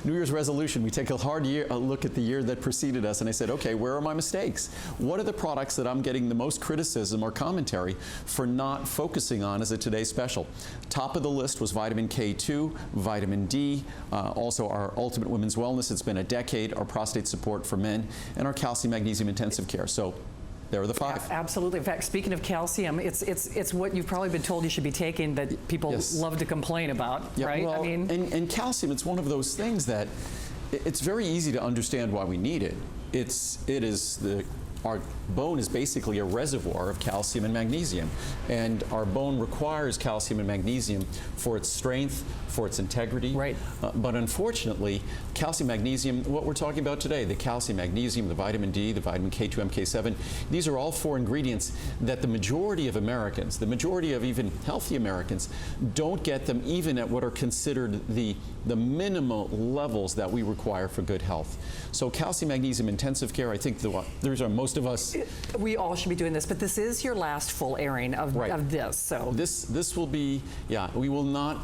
New Year's resolution, we take a hard look at the year that preceded us, and I said, okay, where are my mistakes? What are the products that I'm getting the most criticism or commentary for not focusing on as a Today special? Top of the list was vitamin K2, vitamin D, also our Ultimate Women's Wellness. It's been a decade. Our prostate support for men, and our calcium magnesium intensive care. So there are the 5. Absolutely. In fact, speaking of calcium, it's what you've probably been told you should be taking that people love to complain about, right? Well, I mean, and calcium, it's one of those things that it's very easy to understand why we need it. Our bone is basically a reservoir of calcium and magnesium, and our bone requires calcium and magnesium for its strength, for its integrity. Right. But unfortunately, calcium, magnesium, what we're talking about today, the calcium, magnesium, the vitamin D, the vitamin K2, MK7, these are all 4 ingredients that the majority of Americans, the majority of even healthy Americans, don't get them even at what are considered the minimal levels that we require for good health. So calcium, magnesium, intensive care, I think those are most of us. We all should be doing this, but this is your last full airing of this. So this will be, we will not,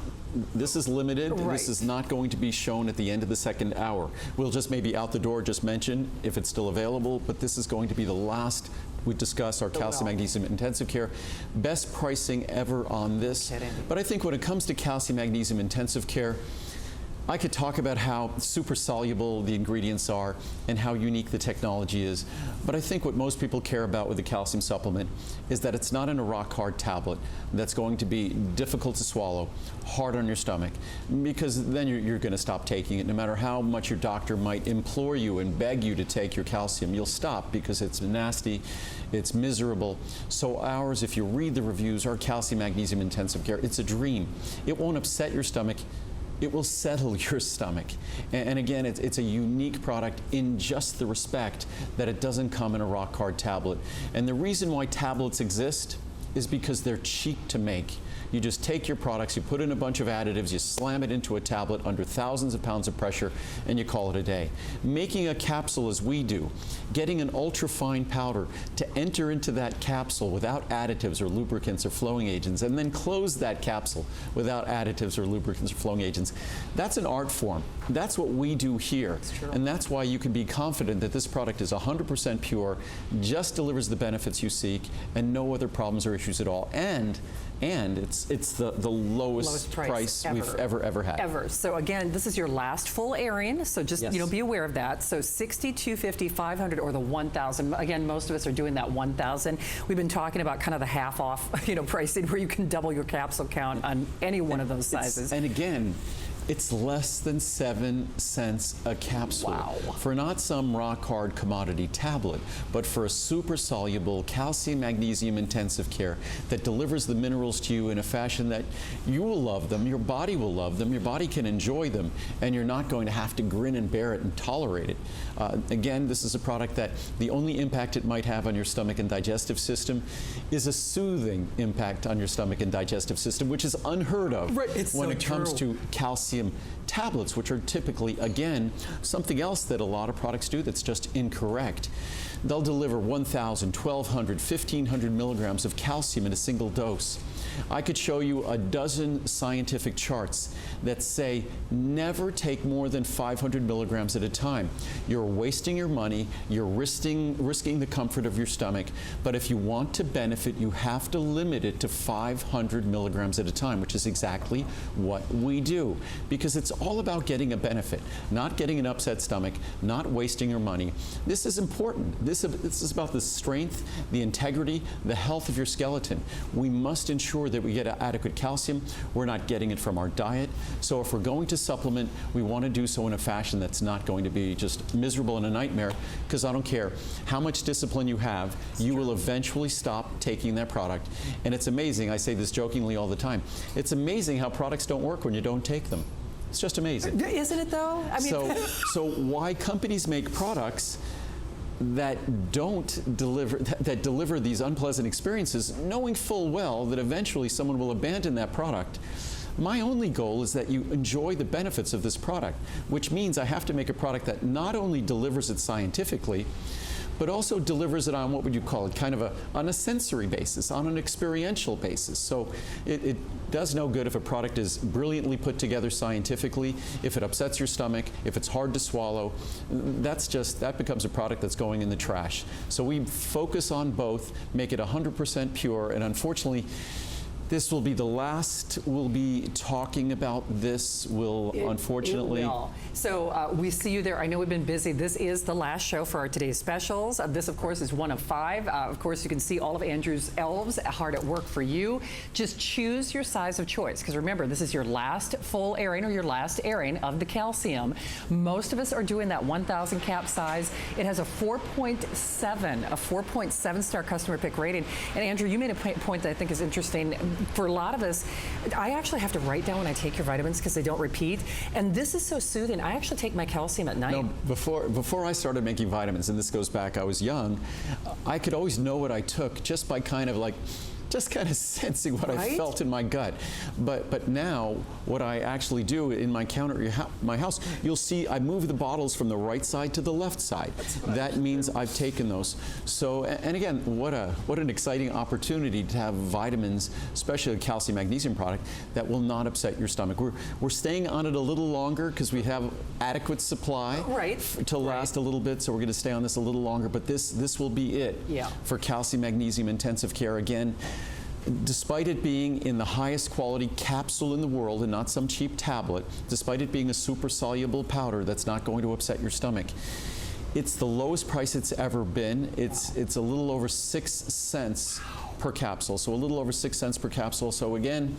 this is limited. Right. This is not going to be shown at the end of the second hour. We'll just maybe out the door just mention if it's still available, but this is going to be the last. We discuss our calcium magnesium intensive care. Best pricing ever on this. But I think when it comes to calcium magnesium intensive care, I could talk about how super soluble the ingredients are and how unique the technology is, but I think what most people care about with the calcium supplement is that it's not in a rock-hard tablet that's going to be difficult to swallow, hard on your stomach, because then you're going to stop taking it. No matter how much your doctor might implore you and beg you to take your calcium, you'll stop because it's nasty, it's miserable. So ours, if you read the reviews, our calcium magnesium intensive care, it's a dream. It won't upset your stomach. It will settle your stomach. And again, it's a unique product in just the respect that it doesn't come in a rock-hard tablet. And the reason why tablets exist is because they're cheap to make. You just take your products, you put in a bunch of additives, you slam it into a tablet under thousands of pounds of pressure, and you call it a day. Making a capsule as we do, getting an ultra-fine powder to enter into that capsule without additives or lubricants or flowing agents, and then close that capsule without additives or lubricants or flowing agents, that's an art form. That's what we do here. And that's why you can be confident that this product is 100% pure, just delivers the benefits you seek, and no other problems or issues at all. And it's the lowest price we've ever had. Ever. So again, this is your last full airing, so just be aware of that. So 60, 250, 500, or the 1,000. Again, most of us are doing that 1,000. We've been talking about kind of the half off, pricing where you can double your capsule count on any one of those sizes. And again, it's less than 7 cents a capsule. Wow. For not some rock-hard commodity tablet, but for a super-soluble calcium magnesium intensive care that delivers the minerals to you in a fashion that you will love them, your body will love them, your body can enjoy them, and you're not going to have to grin and bear it and tolerate it. Again, this is a product that the only impact it might have on your stomach and digestive system is a soothing impact on your stomach and digestive system, which is unheard of when it comes to calcium tablets, which are typically, again, something else that a lot of products do that's just incorrect. They'll deliver 1,000, 1,200, 1,500 milligrams of calcium in a single dose. I could show you a dozen scientific charts that say never take more than 500 milligrams at a time. You're wasting your money, you're risking the comfort of your stomach, but if you want to benefit, you have to limit it to 500 milligrams at a time, which is exactly what we do. Because it's all about getting a benefit, not getting an upset stomach, not wasting your money. This is important. This is about the strength, the integrity, the health of your skeleton. We must ensure that we get adequate calcium. We're not getting it from our diet. So if we're going to supplement, we want to do so in a fashion that's not going to be just miserable and a nightmare, because I don't care how much discipline you have, you will eventually stop taking that product. And it's amazing, I say this jokingly all the time, it's amazing how products don't work when you don't take them. It's just amazing. Isn't it though? I mean, so why companies make products that deliver these unpleasant experiences, knowing full well that eventually someone will abandon that product. My only goal is that you enjoy the benefits of this product, which means I have to make a product that not only delivers it scientifically, but also delivers it on, what would you call it, kind of on a sensory basis, on an experiential basis. So it does no good if a product is brilliantly put together scientifically, if it upsets your stomach, if it's hard to swallow. That becomes a product that's going in the trash. So we focus on both, make it 100% pure, and unfortunately, this will be the last we'll be talking about this. Unfortunately. It will. So we see you there. I know we've been busy. This is the last show for our today's specials. This, of course, is one of 5. Of course, you can see all of Andrew's elves hard at work for you. Just choose your size of choice, because remember, this is your last full airing or your last airing of the calcium. Most of us are doing that 1,000 cap size. It has a 4.7 star customer pick rating. And Andrew, you made a point that I think is interesting. For a lot of us, I actually have to write down when I take your vitamins because they don't repeat. And this is so soothing. I actually take my calcium at night. No, before I started making vitamins, and this goes back, I was young, I could always know what I took just by kind of sensing what I felt in my gut. But now, what I actually do in my counter at my house, you'll see I move the bottles from the right side to the left side. That means I've taken those. So, and again, what an exciting opportunity to have vitamins, especially a calcium magnesium product, that will not upset your stomach. We're staying on it a little longer because we have adequate supply to last a little bit, so we're going to stay on this a little longer. But this will be it for calcium magnesium intensive care. Again, despite it being in the highest quality capsule in the world and not some cheap tablet, despite it being a super soluble powder that's not going to upset your stomach, it's the lowest price it's ever been. It's a little over 6 cents per capsule, so a little over 6 cents per capsule. So again,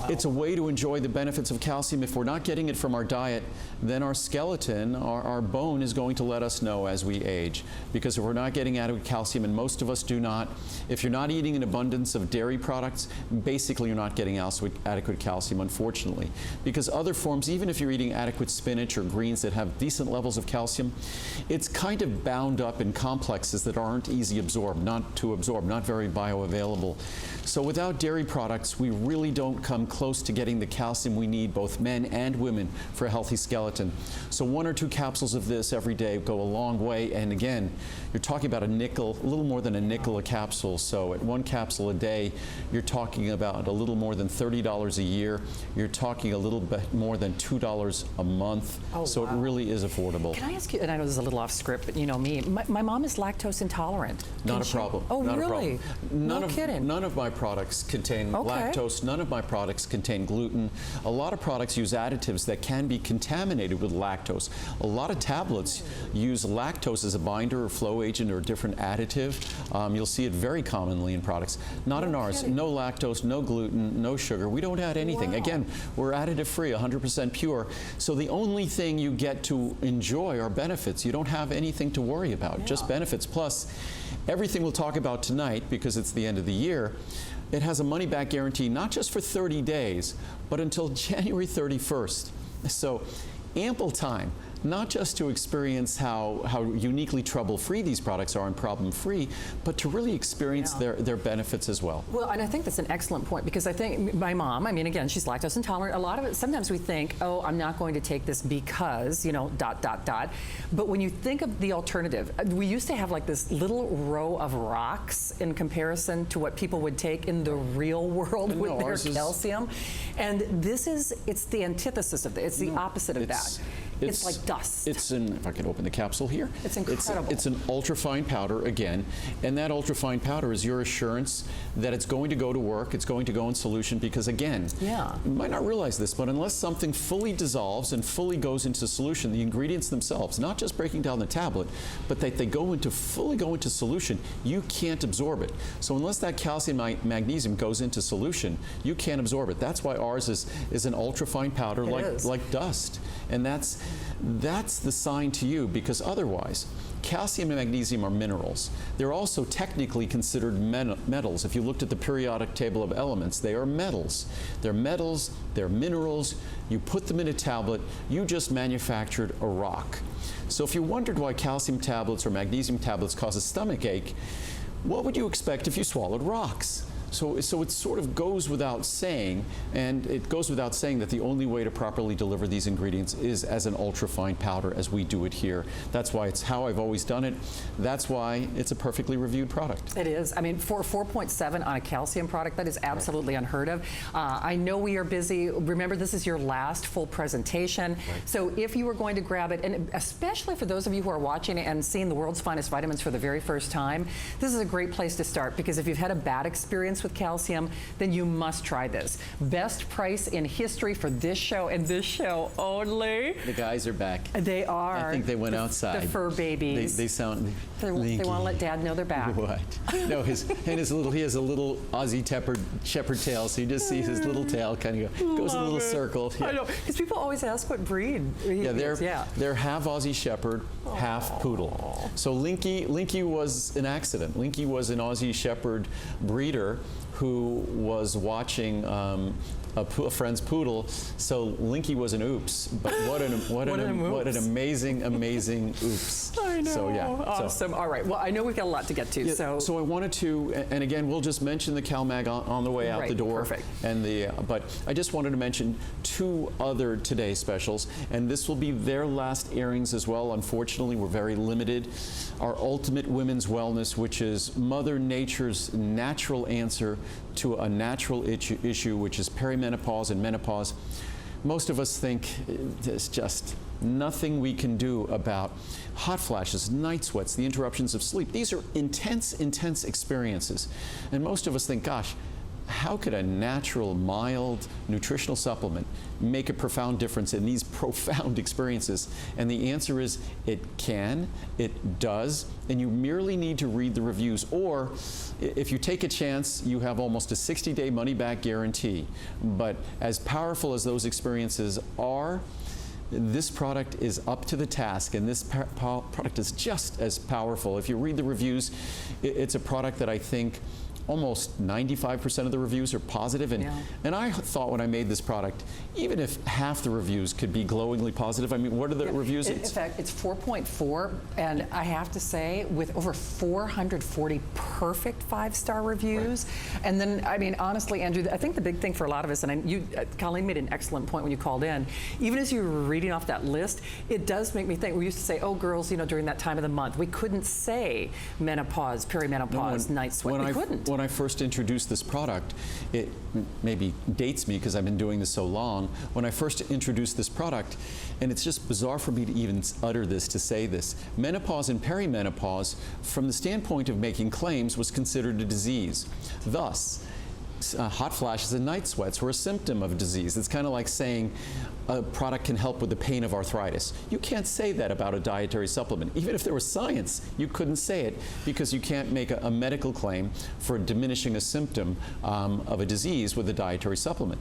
it's a way to enjoy the benefits of calcium. If we're not getting it from our diet, then our skeleton, our bone, is going to let us know as we age. Because if we're not getting adequate calcium, and most of us do not, if you're not eating an abundance of dairy products, basically you're not getting adequate calcium, unfortunately. Because other forms, even if you're eating adequate spinach or greens that have decent levels of calcium, it's kind of bound up in complexes that aren't easy to absorb, not very bioavailable. available. So without dairy products, we really don't come close to getting the calcium we need, both men and women, for a healthy skeleton. So 1 or 2 capsules of this every day go a long way. And again, you're talking about a nickel, a little more than a nickel a capsule. So at 1 capsule a day, you're talking about a little more than $30 a year. You're talking a little bit more than $2 a month. Oh, so wow. It really is affordable. Can I ask you, and I know this is a little off script, but you know me, my mom is lactose intolerant. Not a problem. Oh, Not really? a problem. No kidding. None of my products contain lactose. None of my products contain gluten. A lot of products use additives that can be contaminated with lactose. A lot of tablets use lactose as a binder or flow agent or a different additive. You'll see it very commonly in products. Not in ours. kidding. No lactose, no gluten, no sugar. We don't add anything. Wow. Again, we're additive free, 100% pure. So the only thing you get to enjoy are benefits. You don't have anything to worry about, just benefits. Plus, everything we'll talk about tonight, because it's the end of the year, it has a money-back guarantee, not just for 30 days, but until January 31st. So ample time, not just to experience how uniquely trouble-free these products are and problem-free, but to really experience their benefits as well. Well, and I think that's an excellent point, because I think my mom, I mean, again, she's lactose intolerant. A lot of it, sometimes we think, oh, I'm not going to take this because, you know, ... But when you think of the alternative, we used to have like this little row of rocks in comparison to what people would take in the real world with their calcium. And it's the antithesis of that. It's the opposite of that. It's like dust. It's if I can open the capsule here. It's incredible. It's an ultrafine powder again, and that ultrafine powder is your assurance that it's going to go to work, it's going to go in solution, because again, you might not realize this, but unless something fully dissolves and fully goes into solution, the ingredients themselves, not just breaking down the tablet, but they fully go into solution, you can't absorb it. So unless that calcium magnesium goes into solution, you can't absorb it. That's why ours is an ultrafine powder like dust. And that's the sign to you, because otherwise, calcium and magnesium are minerals. They're also technically considered metals. If you looked at the periodic table of elements, they are metals. They're metals, they're minerals. You put them in a tablet, you just manufactured a rock. So if you wondered why calcium tablets or magnesium tablets cause a stomach ache, what would you expect if you swallowed rocks? So it sort of goes without saying, and it goes without saying that the only way to properly deliver these ingredients is as an ultrafine powder, as we do it here. That's why it's how I've always done it. That's why it's a perfectly reviewed product. It is. I mean, for 4.7 on a calcium product, that is absolutely unheard of. I know we are busy. Remember, this is your last full presentation. So if you were going to grab it, and especially for those of you who are watching and seeing the world's finest vitamins for the very first time, this is a great place to start, because if you've had a bad experience with calcium, then you must try this. Best price in history for this show and this show only. The guys are back. They are. I think they went outside. The fur babies. They sound They want to let Dad know they're back. What? No, he has a little Aussie shepherd tail, so you just see his little tail kind of goes in a little circle. I know, because people always ask what breed he is. They're half Aussie Shepherd, half Poodle. So Linky was an accident. Linky was an Aussie Shepherd breeder who was watching a friend's poodle, so Linky was an oops. But what an amazing oops. I know. So yeah. Awesome. All right. Well, I know we've got a lot to get to. Yeah, so I wanted to, and again, we'll just mention the CalMag on the way out the door. Perfect. And but I just wanted to mention 2 other Today specials, and this will be their last airings as well. Unfortunately, we're very limited. Our Ultimate Women's Wellness, which is Mother Nature's natural answer to a natural issue, which is perimenopause and menopause. Most of us think there's just nothing we can do about hot flashes, night sweats, the interruptions of sleep. These are intense experiences. And most of us think, gosh, how could a natural, mild nutritional supplement make a profound difference in these profound experiences? And the answer is it can, it does, and you merely need to read the reviews. Or if you take a chance, you have almost a 60-day money-back guarantee. But as powerful as those experiences are, this product is up to the task, and this product is just as powerful. If you read the reviews, it's a product that I think almost 95% of the reviews are positive. And I thought when I made this product, even if half the reviews could be glowingly positive, I mean, what are the reviews? In fact, it's 4.4, and I have to say, with over 440 perfect 5-star reviews, and then, I mean, honestly, Andrew, I think the big thing for a lot of us, and Colleen made an excellent point when you called in, even as you were reading off that list, it does make me think, we used to say, oh, girls, you know, during that time of the month, we couldn't say menopause, perimenopause, night sweat, we couldn't. When I first introduced this product, it maybe dates me because I've been doing this so long. When I first introduced this product, and it's just bizarre for me to even utter this, to say this, menopause and perimenopause, from the standpoint of making claims, was considered a disease. Thus, hot flashes and night sweats were a symptom of disease. It's kind of like saying a product can help with the pain of arthritis. You can't say that about a dietary supplement. Even if there was science, you couldn't say it because you can't make a medical claim for diminishing a symptom of a disease with a dietary supplement.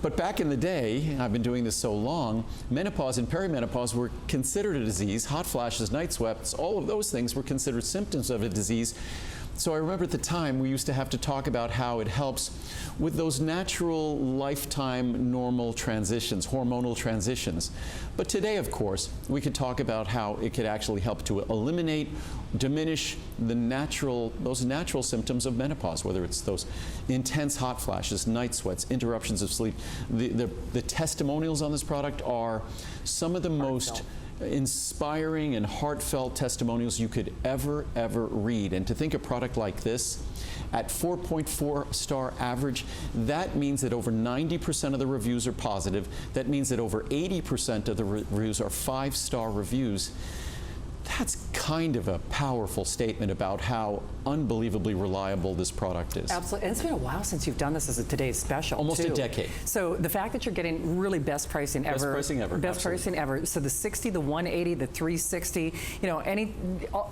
But back in the day, I've been doing this so long, menopause and perimenopause were considered a disease. Hot flashes, night sweats, all of those things were considered symptoms of a disease. So I remember at the time we used to have to talk about how it helps with those natural lifetime normal transitions, hormonal transitions. But today, of course, we could talk about how it could actually help to eliminate, diminish those natural symptoms of menopause, whether it's those intense hot flashes, night sweats, interruptions of sleep. The testimonials on this product are some of the most inspiring and heartfelt testimonials you could ever read. And to think a product like this at 4.4-star average, that means that over 90% of the reviews are positive. That means that over 80% of the reviews are 5-star reviews. That's kind of a powerful statement about how unbelievably reliable this product is. Absolutely. And it's been a while since you've done this as a today's special. Almost too. a decade. So the fact that you're getting really best pricing ever. Best pricing ever. Best pricing ever. So the 60, the 180, the 360, you know,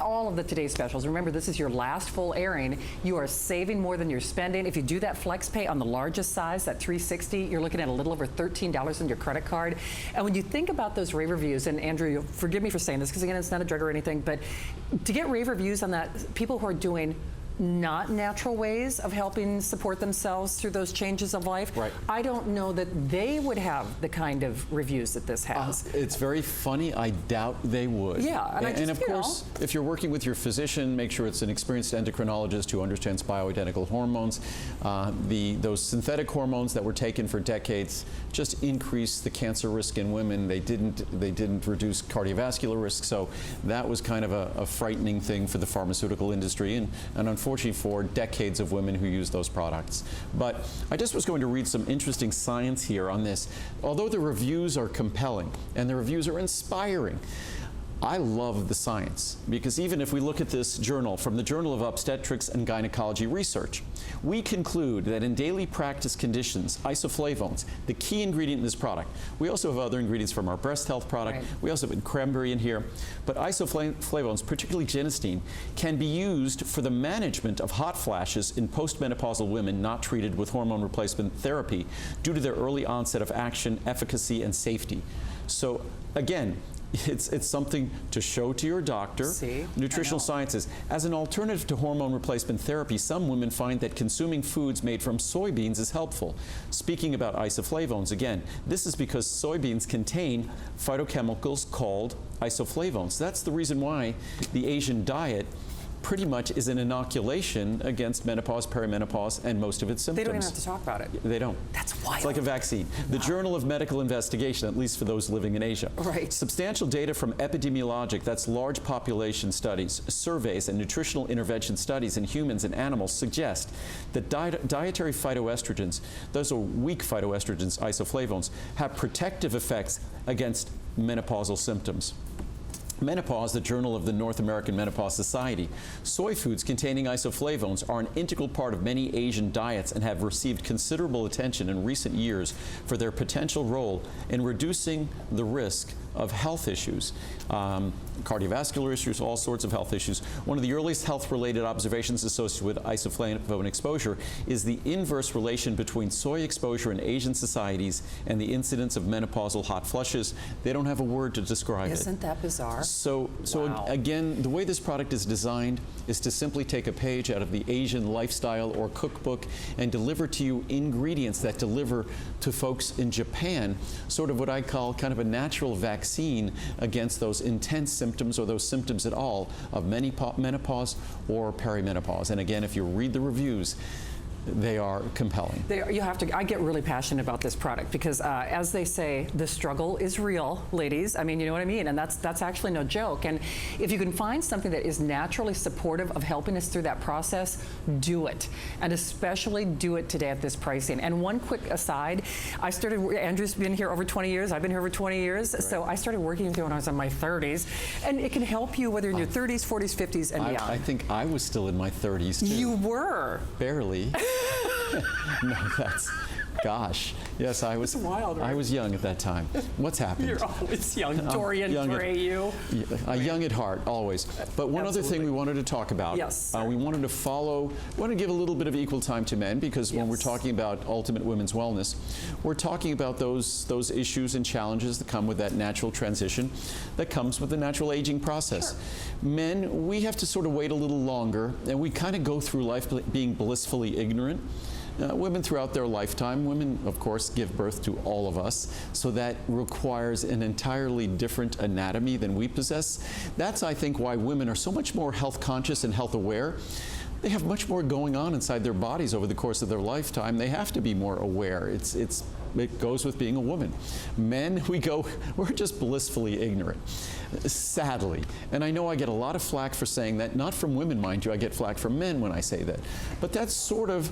all of the today's specials. Remember, this is your last full airing. You are saving more than you're spending. If you do that flex pay on the largest size, that 360, you're looking at a little over $13 on your credit card. And when you think about those rave reviews, and Andrew, forgive me for saying this, because again, it's not a drug or anything, but to get rave reviews on that, people who are doing not natural ways of helping support themselves through those changes of life, right. I don't know that they would have the kind of reviews that this has. It's very funny. I doubt they would. Yeah, and of course, if you're working with your physician, make sure it's an experienced endocrinologist who understands bioidentical hormones. Those synthetic hormones that were taken for decades just increased the cancer risk in women. They didn't reduce cardiovascular risk. So that was kind of a frightening thing for the pharmaceutical industry, and unfortunately for decades of women who use those products. But I just was going to read some interesting science here on this. Although the reviews are compelling and the reviews are inspiring, I love the science, because even if we look at this journal from the Journal of Obstetrics and Gynecology Research, we conclude that in daily practice conditions, isoflavones, the key ingredient in this product, we also have other ingredients from our breast health product, right. We also have cranberry in here, but isoflavones, particularly genistein, can be used for the management of hot flashes in postmenopausal women not treated with hormone replacement therapy due to their early onset of action, efficacy, and safety. So again, it's something to show to your doctor. See? Nutritional Sciences. As an alternative to hormone replacement therapy, some women find that consuming foods made from soybeans is helpful. Speaking about isoflavones, again, this is because soybeans contain phytochemicals called isoflavones. That's the reason why the Asian diet pretty much is an inoculation against menopause, perimenopause, and most of its symptoms. They don't even have to talk about it. They don't. That's wild. It's like a vaccine. The Journal of Medical Investigation, at least for those living in Asia. Right. Substantial data from epidemiologic, that's large population studies, surveys, and nutritional intervention studies in humans and animals suggest that dietary phytoestrogens, those are weak phytoestrogens, isoflavones, have protective effects against menopausal symptoms. Menopause, the Journal of the North American Menopause Society. Soy foods containing isoflavones are an integral part of many Asian diets and have received considerable attention in recent years for their potential role in reducing the risk of health issues, cardiovascular issues, all sorts of health issues. One of the earliest health-related observations associated with isoflavone exposure is the inverse relation between soy exposure in Asian societies and the incidence of menopausal hot flushes. They don't have a word to describe it. Isn't that bizarre? So Wow. again, the way this product is designed is to simply take a page out of the Asian lifestyle or cookbook and deliver to you ingredients that deliver to folks in Japan sort of what I call kind of a natural vaccine against those intense symptoms or those symptoms at all of menopause or perimenopause. And again, if you read the reviews, they are compelling. I get really passionate about this product because, as they say, the struggle is real, ladies. I mean, you know what I mean? And that's actually no joke. And if you can find something that is naturally supportive of helping us through that process, do it. And especially do it today at this pricing. And one quick aside, Andrew's been here over 20 years. I've been here over 20 years. Right. So I started working with you when I was in my 30s. And it can help you whether you're in your 30s, 40s, 50s, and beyond. I think I was still in my 30s, too. You were? Barely. No, gosh. Yes, I was wild, right? I was young at that time. What's happened? You're always young, Dorian Gray, you. Young at heart, always. But one other thing we wanted to talk about. Yes. We wanted to give a little bit of equal time to men because when we're talking about ultimate women's wellness, we're talking about those issues and challenges that come with that natural transition that comes with the natural aging process. Sure. Men, we have to sort of wait a little longer, and we kind of go through life being blissfully ignorant. Women throughout their lifetime, women, of course, give birth to all of us, so that requires an entirely different anatomy than we possess. That's, I think, why women are so much more health conscious and health aware. They have much more going on inside their bodies over the course of their lifetime. They have to be more aware. It goes with being a woman. Men, we're just blissfully ignorant, sadly. And I know I get a lot of flack for saying that, not from women, mind you, I get flack from men when I say that. But that's sort of